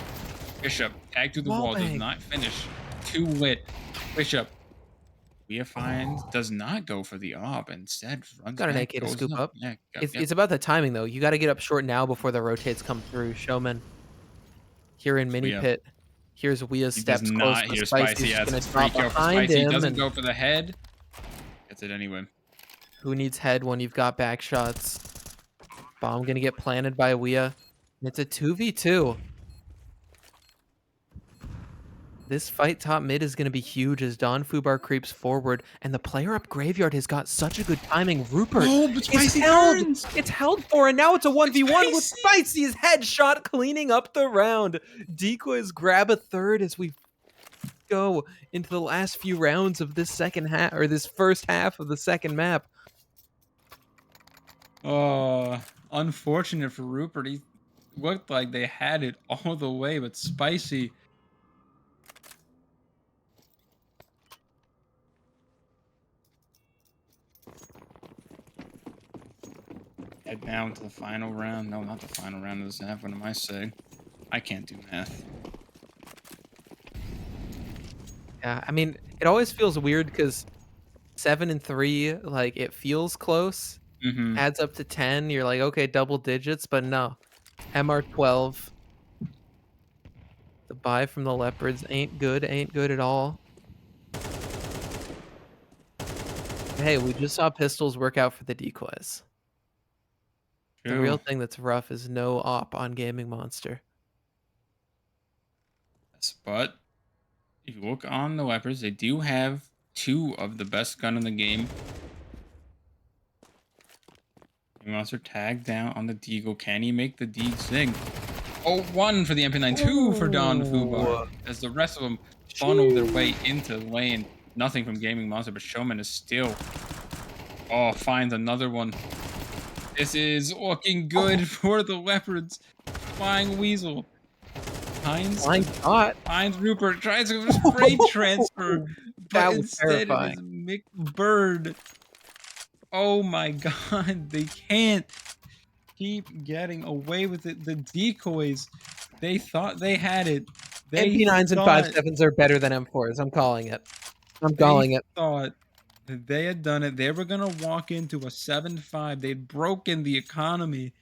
Bishop tagged through the wall wall. Does bang. not finish. Too lit. Bishop. Leah finds. Oh, Does not go for the op. Instead, runs got an back. AK to Goes scoop up. up. Yeah. It's about the timing though. You got to get up short now before the rotates come through. Showman here in mini Leah. pit. Here's Wea's He does steps close, not but hear Spicy's Spicy. just Yes, gonna it's free drop kill for behind Spicy. He him, doesn't and go for the head. Gets it anyway. who needs head when you've got back shots? Bomb gonna get planted by Wea. It's a 2v2. This fight top mid is going to be huge as Don Fubar creeps forward, and the player up graveyard has got such a good timing. Rupert Oh, but is Spicy held. turns. It's held for, and now it's a 1v1 with Spicy. Spicy's headshot cleaning up the round. Decoys grab a third as we go into the last few rounds of this second half, or this first half of the second map. Oh, unfortunate for Rupert. He looked like they had it all the way, but Spicy. Head down to the final round. No, not the final round of this half. What am I saying? I can't do math. Yeah, I mean, it always feels weird because 7-3, like it feels close, Mm-hmm. adds up to 10. You're like, okay, double digits, but no. MR12. The buy from the Leopards ain't good at all. Hey, we just saw pistols work out for the Decoys. The real True. thing that's rough is no op on Gaming Monster. Yes, but if you look on the Leopards, they do have two of the best gun in the game. Monster tagged down on the Deagle. Can he make the Deagle sing? Oh, one for the MP9, two for Don Fubar. Ooh. As the rest of them funnel their way into the lane. Nothing from Gaming Monster, but Showman is still. Oh, finds another one. This is looking good for the Leopards. Flying Weasel. Flying shot. Finds Rupert. Tries to spray transfer, but That was instead it is terrifying. McBird. Oh my god, they can't keep getting away with it. The Decoys, they thought they had it. MP9s and 5.7s are better than M4s. I'm calling it. I'm calling it. Thought that they had done it. They were gonna walk into a 7-5. They'd broken the economy.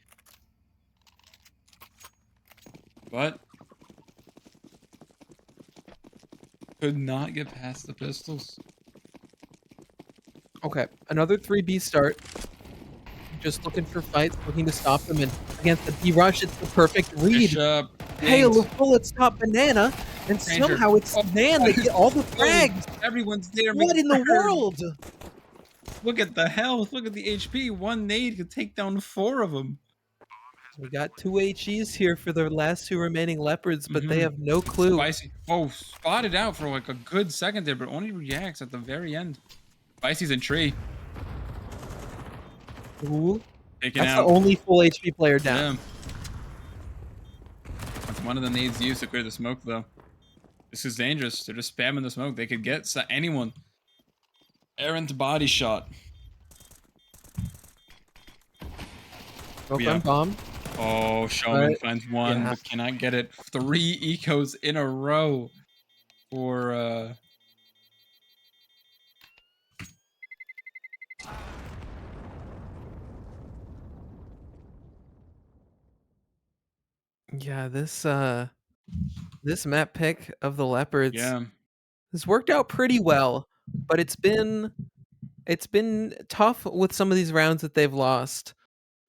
But could not get past the pistols. Okay, another 3B start. Just looking for fights, looking to stop them, and against the B rush, it's the perfect read. Bishop, Hail dinked. of bullets stop Banana, and Stranger. somehow it's Nan that get all the frags. Everyone's there. What in the McBird. world? Look at the health. Look at the HP. One nade could take down 4 of them. We got 2 HEs here for the last 2 remaining Leopards, but they Mhm. have no clue. Spicy. Oh, spotted out for like a good second there, but only reacts at the very end. Spicy's in tree. Ooh, Taken that's out. the only full HP player down. Yeah. That's one of the nades used to clear the smoke, though. This is dangerous. They're just spamming the smoke. They could get anyone. Errant body shot. Open Yeah. bomb. Oh, Showman Right. finds one, Yeah. but cannot get it. 3 ecos in a row for Yeah, this map pick of the Leopards yeah. has worked out pretty well, but it's been tough with some of these rounds that they've lost.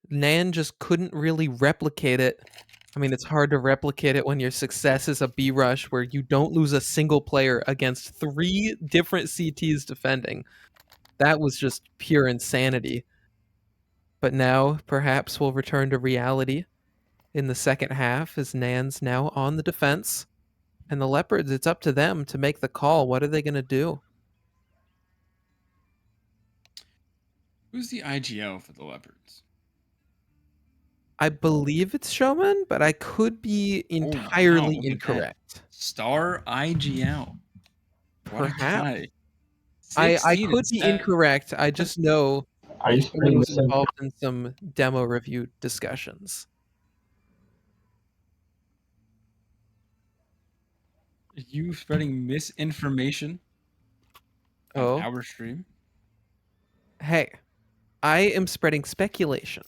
NAN just couldn't really replicate it. I mean, it's hard to replicate it when your success is a B rush where you don't lose a single player against 3 different CTs defending. That was just pure insanity. But now, perhaps we'll return to reality in the second half as NAN's now on the defense. And the Leopards, it's up to them to make the call. What are they going to do? Who's the IGL for the Leopards? I believe it's Showman, but I could be Oh, wow, entirely look at that. incorrect. Star IGL. What a Perhaps. guy. I 16 could be instead. incorrect. I just know Are you someone spreading was misinformation? involved in some demo review discussions. You spreading misinformation on Oh, our stream? hey, I am spreading speculation.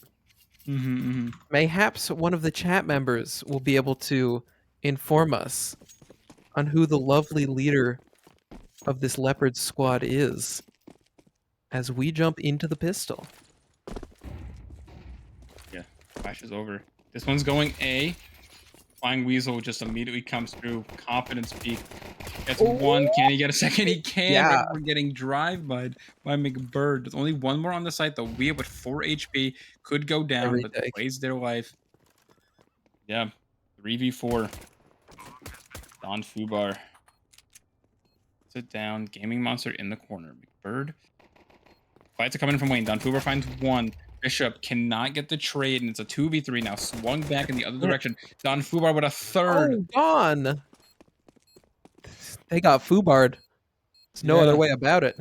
Mm-hmm. Mayhaps one of the chat members will be able to inform us on who the lovely leader of this leopard squad is as we jump into the pistol. Yeah, flash is over. This one's going A. Flying Weasel just immediately comes through. Confidence peak. Gets one. Can he get a second? He can. Yeah. Right before getting drive-by'd by McBird. There's only one more on the site, though. We with 4 HP could go down, but Retake. plays their life. Yeah, 3v4. Don Fubar. Sit down. Gaming Monster in the corner. McBird. Fights are coming in from Wayne. Don Fubar finds one. Bishop cannot get the trade, and it's a 2v3 now. Swung back in the other direction. Don Fubar with a third. Oh, Don! They got Fubarred. There's no other way about it.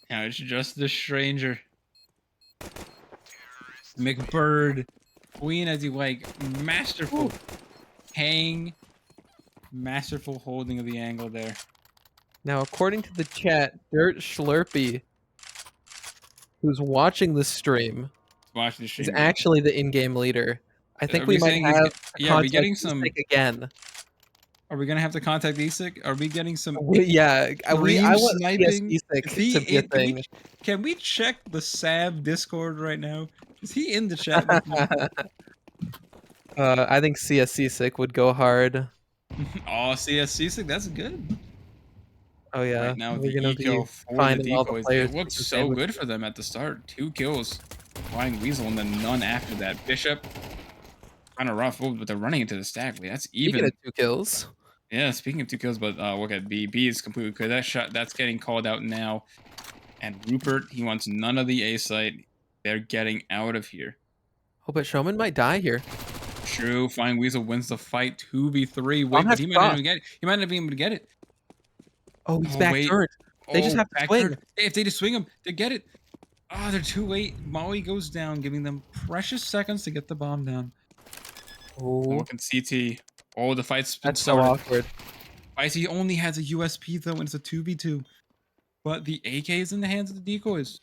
Now it's just the stranger. McBird. Queen as you like. Masterful. Ooh. Hang. Masterful holding of the angle there. Now, according to the chat, Dirt Schlurpy, who's watching the stream, Watch the is stream. actually the in-game leader. I think Are we we might saying he's have get- yeah, are we getting contact some- Isaac again. Are we gonna have to contact ESIC? Are we getting some I Dream want sniping? Isaac Is he to be a in- thing. Can we check the SAV Discord right now? Is he in the chat with me? I think CSC would go hard. Oh, CSC, that's good. Oh yeah, Right now, we're the gonna be eco for the finding all the decoys. players It looks because so they would- good for them at the start. 2 kills. Flying Weasel and then none after that. Bishop. Kind of rough, but they're running into the stack. That's Speaking even. of 2 kills. Yeah, speaking of 2 kills, but look at B. B is completely clear. That shot, that's getting called out now. And Rupert, he wants none of the A site. They're getting out of here. Oh, but Showman might die here. True. Flying Weasel wins the fight 2v3. Wait, Tom but has he to might not cross. even get it. He might not be able to get it. Oh, he's Oh, back wait. turned. They just Oh, have to back swing. turn. If they just swing him, they get it. Oh, they're too late. Molly goes down, giving them precious seconds to get the bomb down. Oh, Look at CT. Oh, the fight's been that's so started. awkward. Icy only has a USP though, and it's a 2v2. But the AK is in the hands of the decoys.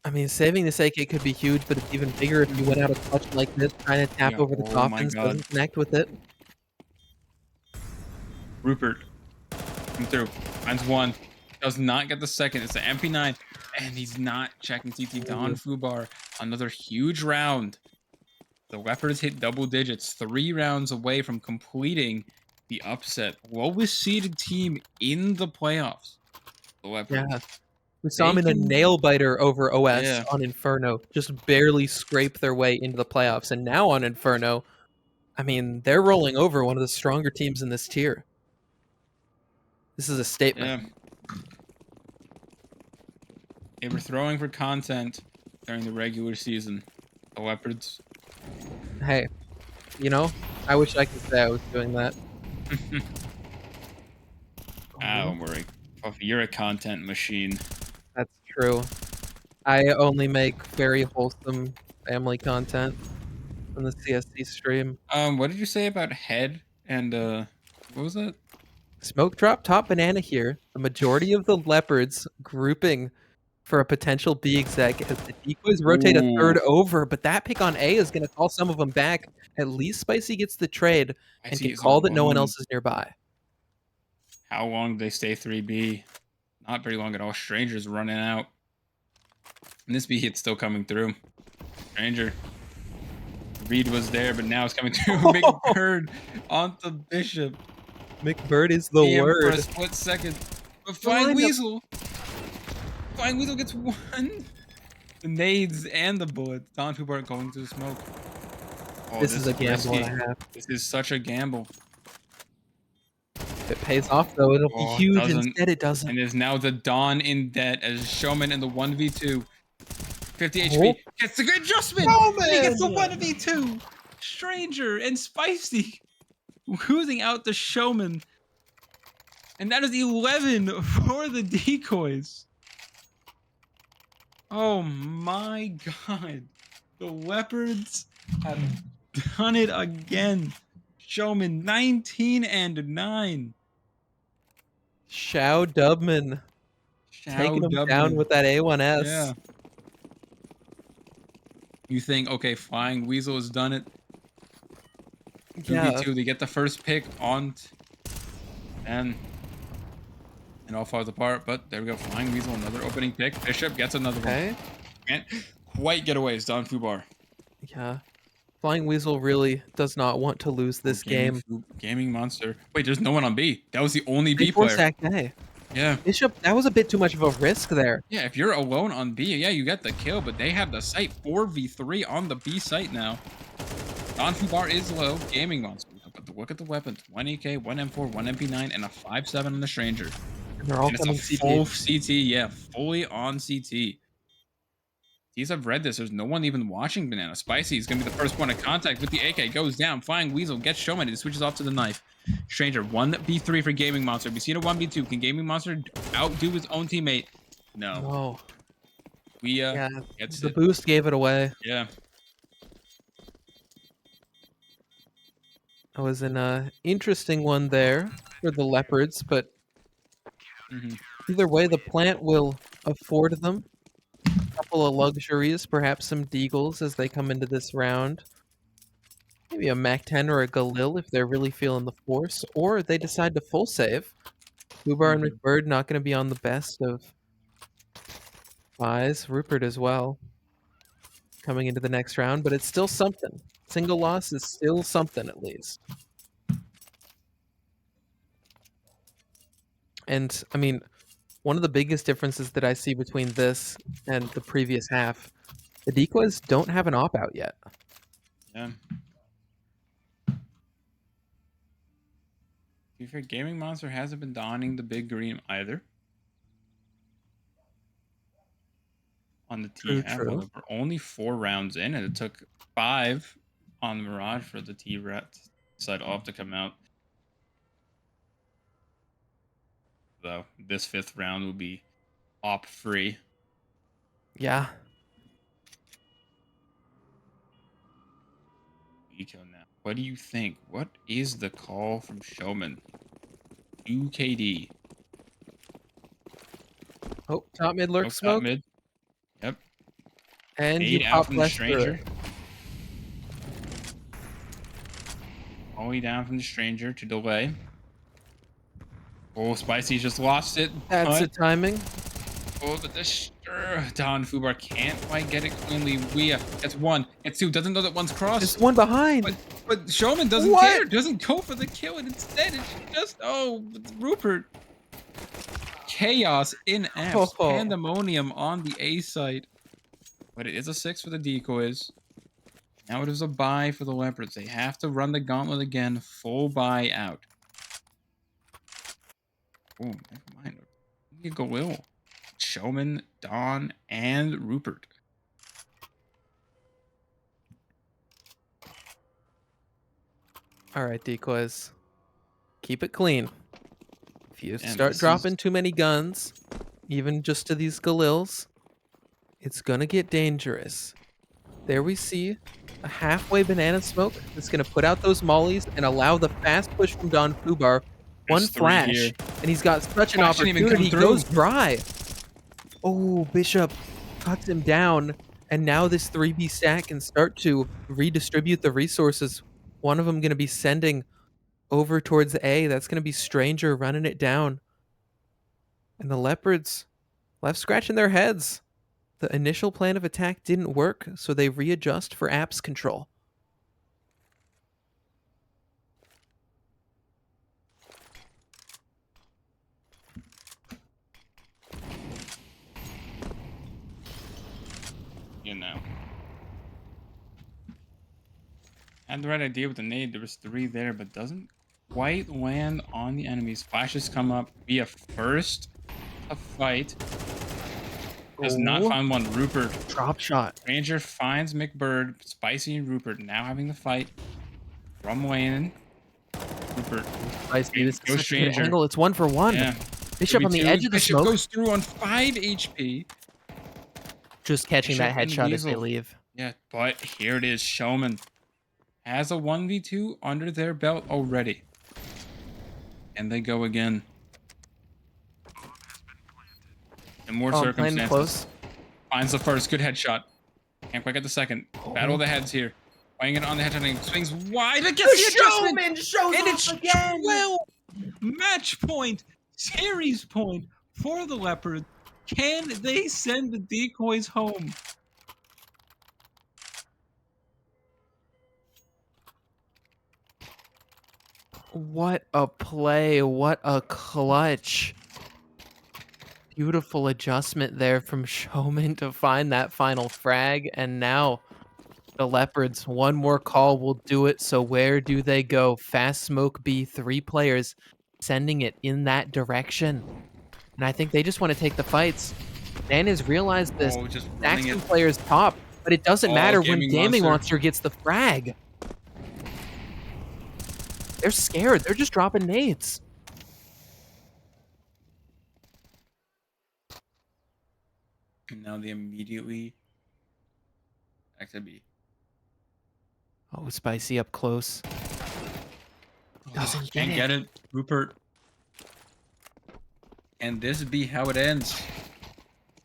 I mean, saving this AK could be huge, but it's even bigger if you went out a clutch like this, trying to tap Yeah, over the oh my coffins, God. doesn't connect with it. Rupert. Come through. Finds one. Does not get the second. It's the MP9. And he's not checking CT. Don Fubar. Another huge round. The Leopards hit double digits. 3 rounds away from completing the upset. Lowest seeded team in the playoffs. The Leopards. Yeah. We saw them in They a can- nail biter over OS Yeah. on Inferno, just barely scrape their way into the playoffs. And now on Inferno, I mean, they're rolling over one of the stronger teams in this tier. This is a statement. Yeah. They were throwing for content during the regular season. The Leopards. Hey, you know, I wish I could say I was doing that. Don't worry. Puffy, you're a content machine. That's true. I only make very wholesome family content on the CSC stream. What did you say about head and what was that? Smoke drop top banana here. The majority of the Leopards grouping for a potential B exec as the decoys rotate a third over, but that pick on A is going to call some of them back. At least Spicy gets the trade and Icy can is call that no one alone. else is nearby. How long do they stay 3B? Not very long at all. Stranger's running out. And this B hit's still coming through. Stranger. Reed was there, but now it's coming through. Big Bird onto Bishop. McBird is the PM word. for a split second. But Flying lineup. Weasel. Flying Weasel gets one. The nades and the bullets. Don Fubar going to the smoke. Oh, This is a gamble risky. and a half. This is such a gamble. If it pays off, though, it'll be Oh, huge. doesn't. Instead, it doesn't. And is now the Don in debt as Showman in the 1v2. 50 Oh. HP. Gets the good adjustment. And he gets the 1v2. Stranger and Spicy losing out the Showman. And that is 11 for the Decoys. Oh my god. The Leopards have done it again. Showman 19 and 9. Xiao Dubman taking him down with that A1S. Yeah. You think, okay, Flying Weasel has done it. 2v2, they get the first pick on and it all falls apart, but there we go. Flying Weasel, another opening pick. Bishop gets another one. Can't quite get away. It's Don Fubar. Yeah. Flying Weasel really does not want to lose this game. Gaming Monster. Wait, there's no one on B. That was the only They B player. sacked A. Yeah. Bishop, that was a bit too much of a risk there. Yeah, if you're alone on B, yeah, you get the kill, but they have the site 4v3 on the B site now. Don Fubar is low. Gaming Monster. But look at the weapons. 1 AK, 1 M4, 1 MP9, and a 5.7 on the Stranger. And they're all And coming it's a CT. full CT, yeah, fully on CT. These have read this. There's no one even watching Banana. Spicy is going to be the first point of contact with the AK. Goes down. Flying Weasel gets Showman. It switches off to the knife. Stranger, 1v3 for Gaming Monster. We see a 1v2. Can Gaming Monster outdo his own teammate? No. No. Yeah, the boost gave it away. Yeah. That was an interesting one there for the Leopards, but either way, the plant will afford them a couple of luxuries, perhaps some deagles as they come into this round. Maybe a Mac-10 or a Galil if they're really feeling the force, or they decide to full save. Fubar and McBird not going to be on the best of buys. Rupert as well coming into the next round, but it's still something. Single loss is still something, at least. And, I mean, one of the biggest differences that I see between this and the previous half, the Decoys don't have an op-out yet. Yeah. To be fair, Gaming Monster hasn't been donning the big green either. On the TF, we're only 4 rounds in, and it took 5 on the Mirage for the T-Rat side off to come out. So this 5th round will be op free. Yeah. Eco now. What do you think? What is the call from Showman? 2KD. Oh, top mid lurk smoke. Top mid. Yep. And Fade you out pop from the left Stranger. All the way down from the Stranger to delay. Oh, Spicy just lost it. That's the timing. Oh, but this Don Fubar can't quite get it cleanly. It's 1. It's 2. Doesn't know that one's crossed. There's one behind. But Showman doesn't care. Doesn't go for the kill. And instead, it's just, Rupert. Chaos in F's. Pandemonium on the A site. But it is a 6 for the Decoys. Now it is a buy for the Leopards. They have to run the gauntlet again. Full buy out. Oh, never mind. You go Will. Showman, Don, and Rupert. All right, Decoys. Keep it clean. If you start dropping too many guns, even just to these Galils, it's going to get dangerous. There we see a halfway banana smoke that's going to put out those mollies and allow the fast push from Don Fubar. One flash, and he's got such an opportunity. He goes dry. Oh, Bishop cuts him down, and now this 3B stack can start to redistribute the resources. One of them going to be sending over towards A. That's going to be Stranger running it down. And the Leopards left scratching their heads. The initial plan of attack didn't work, so they readjust for apps control. You know. Had the right idea with the nade. There was 3 there, but doesn't quite land on the enemies. Flashes come up. Be a first to fight. Does not Oh, find one. Rupert. drop shot. Ranger finds McBird. Spicy and Rupert now having the fight. From Lane. Rupert. I see. This is Ghost such a good Stranger. angle. It's 1-for-1. Yeah. Bishop on the 2v2. edge of the Bishop smoke. goes through on 5 HP. Just catching that Bishop and headshot as they Weasel. leave. Yeah, but here it is. Showman has a 1v2 under their belt already. And they go again. In more Oh, I'm playing circumstances. close. Finds the first. Good headshot. Can't quite get the second. Battle of the heads here. Playing it on the headshot and swings wide. It gets the adjustment. shows And it's 12. Match point. Series point for the Leopards. Can they send the Decoys home? What a play. What a clutch. Beautiful adjustment there from Showman to find that final frag. And now the Leopards, one more call will do it. So where do they go? Fast Smoke B, 3 players sending it in that direction. And I think they just want to take the fights. NAN has realized this. Oh, just running Saxon it. players top, but it doesn't Oh, matter when Gaming Gaming Monster. Monster gets the frag. They're scared. They're just dropping nades. And now they immediately back to B. Oh, Spicy up close. Doesn't Can't get it. Rupert. And this be how it ends.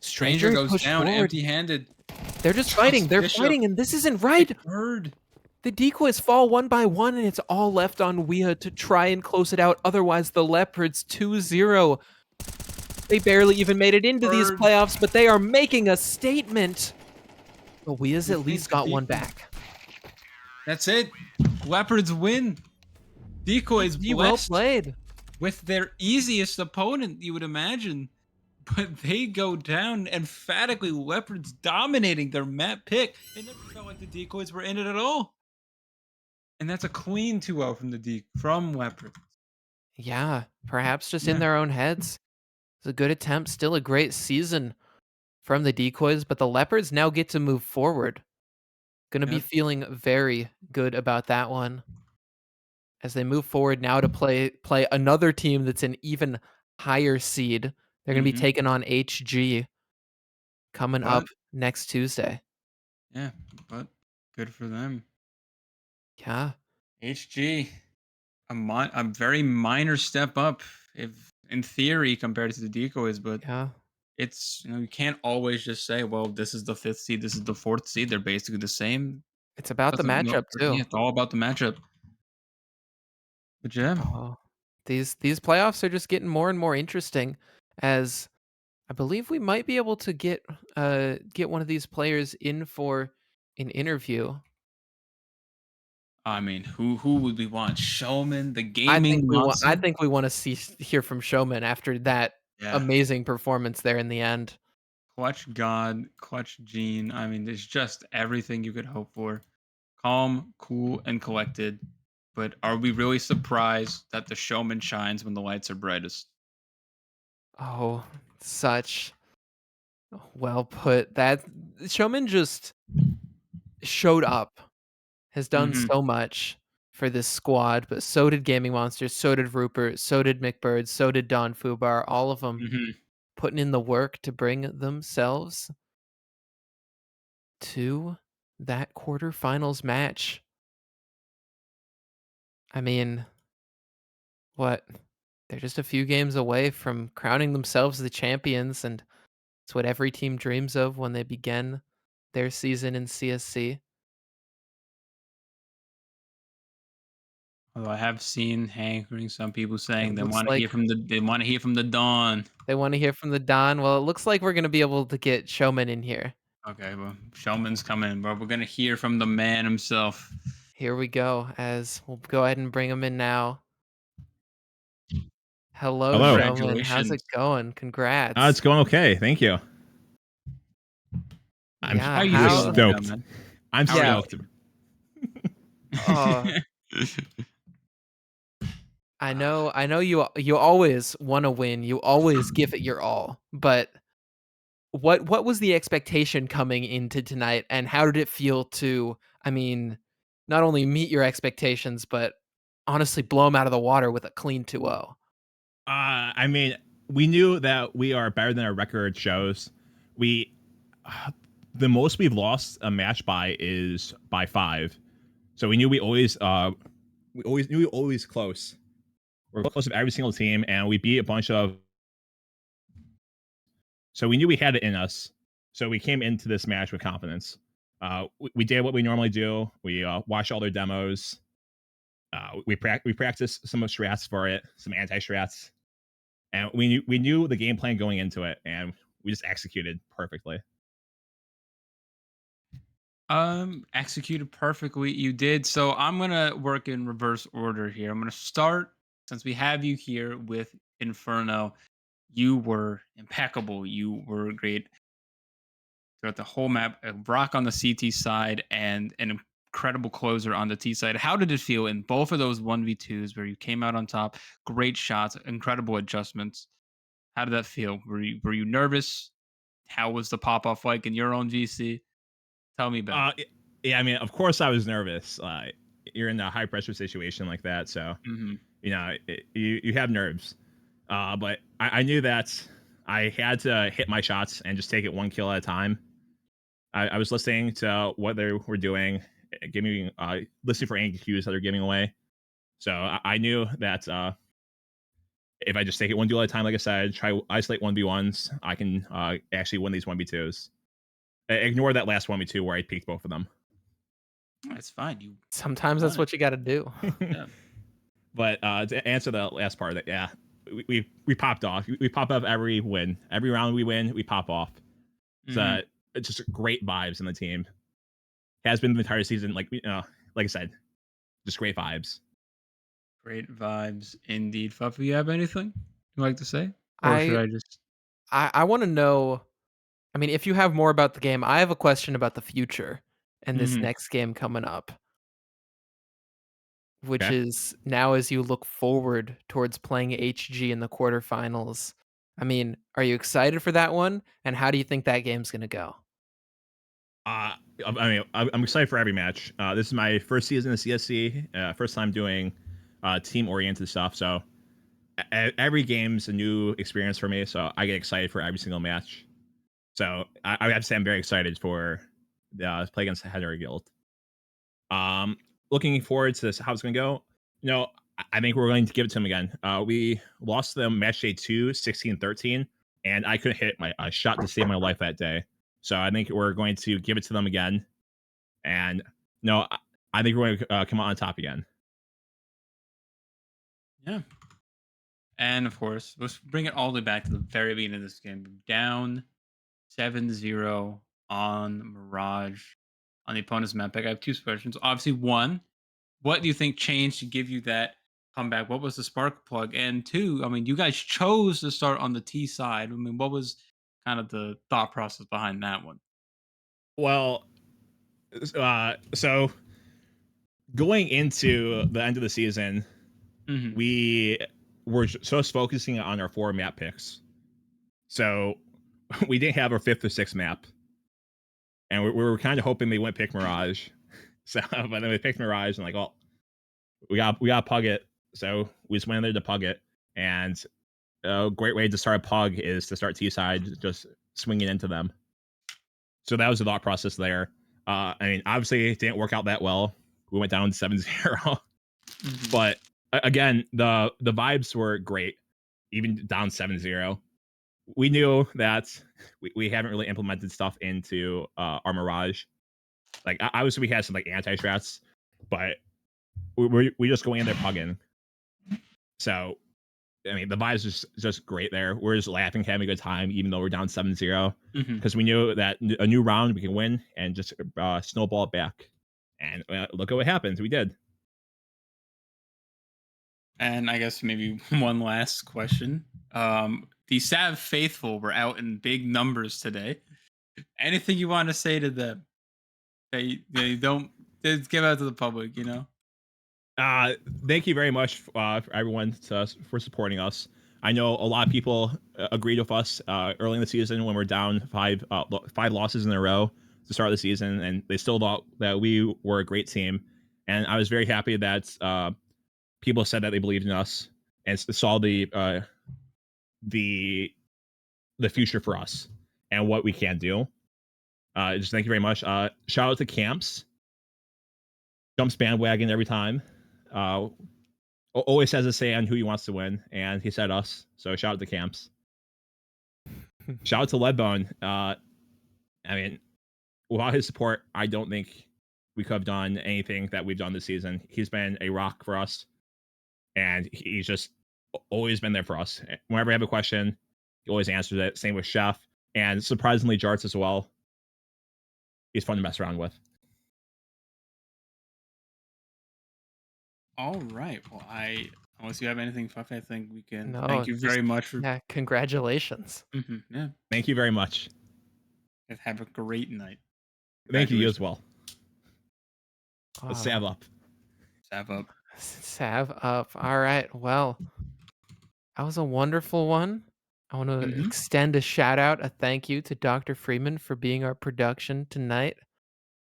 Stranger goes push down forward. empty-handed. They're just fighting. They're Bishop. fighting, and this isn't right. Bird. The Decoys fall one by one, and it's all left on Weah to try and close it out. Otherwise, the Leopards 2-0. They barely even made it into these Bird. playoffs, but they are making a statement. But Weah's You at least think got one people- back. That's it. Leopards win. Decoys Well blessed played. with their easiest opponent, you would imagine. But they go down emphatically. Leopards dominating their map pick. It never felt like the Decoys were in it at all. And that's a clean 2-0 from Leopards. Yeah, perhaps just Yeah. in their own heads. It's a good attempt. Still a great season from the Decoys, but the Leopards now get to move forward. Going to be Yep. feeling very good about that one as they move forward now to play another team that's an even higher seed. They're going to be Mhm. taking on HG coming up But- next Tuesday. Yeah, but good for them. Yeah, HG, a very minor step up, if in theory compared to the Decoys, but yeah. it's you can't always just say, well, this is the 5th seed, this is the 4th seed. They're basically the same. It's about the Doesn't- no, matchup too. yeah, it's all about the matchup. But yeah, Oh, these playoffs are just getting more and more interesting as I believe we might be able to get one of these players in for an interview. I mean, who would we want? Showman, the I gaming think monster? we want to hear from Showman after that Yeah. amazing performance there in the end. Clutch God, Clutch Gene. I mean, there's just everything you could hope for. Calm, cool, and collected. But are we really surprised that the showman shines when the lights are brightest? Oh, such well put. That Showman just showed up, has done Mhm. so much for this squad, but so did Gaming Monsters, so did Rupert, so did McBird, so did Don Fubar, all of them Mhm. putting in the work to bring themselves to that quarterfinals match. I mean, what? They're just a few games away from crowning themselves the champions, and it's what every team dreams of when they begin their season in CSC. Although I have seen hankering some people saying It they looks want to hear like from the Dawn. they want to hear from the Don. Well, it looks like we're going to be able to get Showman in here. Okay, well, Showman's coming, but we're gonna hear from the man himself. Here we go, as we'll go ahead and bring him in now. Hello, Hello. Showman. How's it Congratulations. going? Congrats. It's going okay. Thank you. I'm Yeah, How you You're feeling right stoked. now, man? I'm How are you? stoked. Oh. I know you always want to win. You always give it your all. But what was the expectation coming into tonight, and how did it feel to, I mean, not only meet your expectations, but honestly blow them out of the water with a clean 2-0? I mean, we knew that we are better than our record shows. We the most we've lost a match by is by 5. So we always knew we were always close. We're close with every single team, and we beat a bunch of. So we knew we had it in us. So we came into this match with confidence. We did what we normally do. We watched all their demos. We practiced some of strats for it, some anti strats, and we knew the game plan going into it, and we just executed perfectly. Executed perfectly. You did. So I'm gonna work in reverse order here. I'm gonna start since we have you here with Inferno. You were impeccable. You were great throughout the whole map. A rock on the CT side and an incredible closer on the T side. How did it feel in both of those 1v2s where you came out on top? Great shots, incredible adjustments. How did that feel? Were you nervous? How was the pop off like in your own GC? Tell me about it. Yeah, I mean, of course, I was nervous. You're in a high pressure situation like that, so Hmm. you have nerves. But I knew that I had to hit my shots and just take it one kill at a time. I was listening to what they were doing, giving listening for any cues that they're giving away. So I knew that if I just take it one duel at a time, like I said, try isolate 1v1s, I can actually win these 1v2s. Ignore that last 1v2 where I peaked both of them. That's fine. You Sometimes that's done it. what you gotta do. Yeah. But to answer the last part of it, yeah, we popped off. We pop off every win. Every round we win, we pop off. Mhm. It's just great vibes in the team. Has been the entire season. Like I said, just great vibes. Great vibes indeed. Fuffy, you have anything you like to say? Or should I I just I wanna know, I mean, if you have more about the game, I have a question about the future and this Mhm. next game coming up, which Okay. is now as you look forward towards playing HG in the quarterfinals. I mean, are you excited for that one? And how do you think that game's gonna go? I mean, I'm excited for every match. This is my first season of CSC. First time doing team oriented stuff. So every game's a new experience for me. So I get excited for every single match. So I have to say I'm very excited for the play against the Header Guild. Um, Looking forward to this, how it's going to go. I think we're going to give it to them again. We lost them match day 2, 16-13, and I couldn't hit my shot to save my life that day. So I think we're going to give it to them again. And no, I think we're going to come out on top again. Yeah. And of course, let's bring it all the way back to the very beginning of this game. Down 7-0 on Mirage on the opponent's map pick. I have two questions. Obviously, one, what do you think changed to give you that comeback? What was the spark plug? And two, I mean, you guys chose to start on the T side. I mean, what was kind of the thought process behind that one? Well, so going into the end of the season, Hmm. we were just focusing on our 4 map picks. So we didn't have our 5th or 6th map. And we were kind of hoping they wouldn't pick Mirage. So, but then they picked Mirage and like, well, we got Pug it. So we just went in there to Pug it. And a great way to start a Pug is to start T side, just swinging into them. So that was the thought process there. I mean, obviously it didn't work out that well. We went down 7-0. Hmm. But again, the vibes were great, even down 7-0. We knew that we haven't really implemented stuff into our Mirage. Like obviously we had some like anti strats, but we just going in there pugging. So I mean the vibes is just great there. We're just laughing, having a good time, even though we're down 7-0, Hmm. because we knew that a new round we can win and just snowball it back. And look at what happens. We did. And I guess maybe one last question. The SAV faithful were out in big numbers today. Anything you want to say to them? They don't they give out to the public, you know? Uh, Thank you very much for everyone for supporting us. I know a lot of people agreed with us early in the season when we're down five losses in a row to start the season, and they still thought that we were a great team. And I was very happy that people said that they believed in us and saw the the future for us and what we can do. Just thank you very much. Shout out to Camps. Jumps bandwagon every time. Always has a say on who he wants to win, and he said us. So shout out to Camps. Shout out to Leadbone. I mean, without his support, I don't think we could have done anything that we've done this season. He's been a rock for us, and he's just always been there for us. Whenever I have a question, he always answers it. Same with Chef, and surprisingly, Jarts as well. He's fun to mess around with. All right. Well, unless you have anything, Fuck, I think we can. No, Thank you just very much for. yeah, congratulations. Yeah. Thank you very much. Have a great night. Thank you as Congratulations. well. Let's Wow. save up. Sav up. Sav up. All right. Well, that was a wonderful one. I want to Mhm. extend a shout out, a thank you to Dr. Freeman for being our production tonight,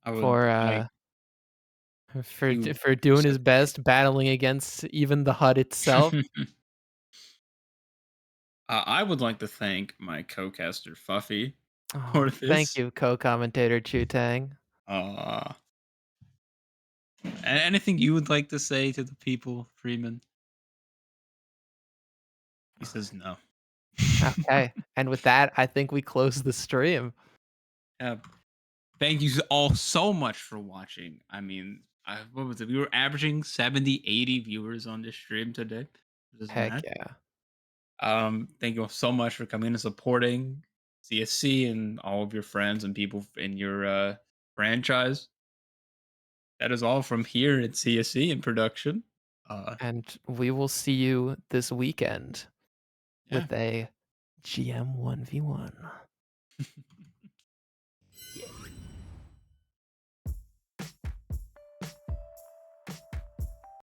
I would for like to for doing his set best, battling against even the HUD itself. I would like to thank my co-caster Fuffy Oh, for thank this. you, co-commentator Chutang. Uh, anything you would like to say to the people, Freeman? He says no. Okay, and with that, I think we close the stream. Yeah. Thank you all so much for watching. I mean, what was it? We were averaging 70, 80 viewers on this stream today. This is Heck mad. yeah. Thank you all so much for coming and supporting CSC and all of your friends and people in your franchise. That is all from here at CSC in production. And we will see you this weekend Yeah. with a GM 1v1. Yeah.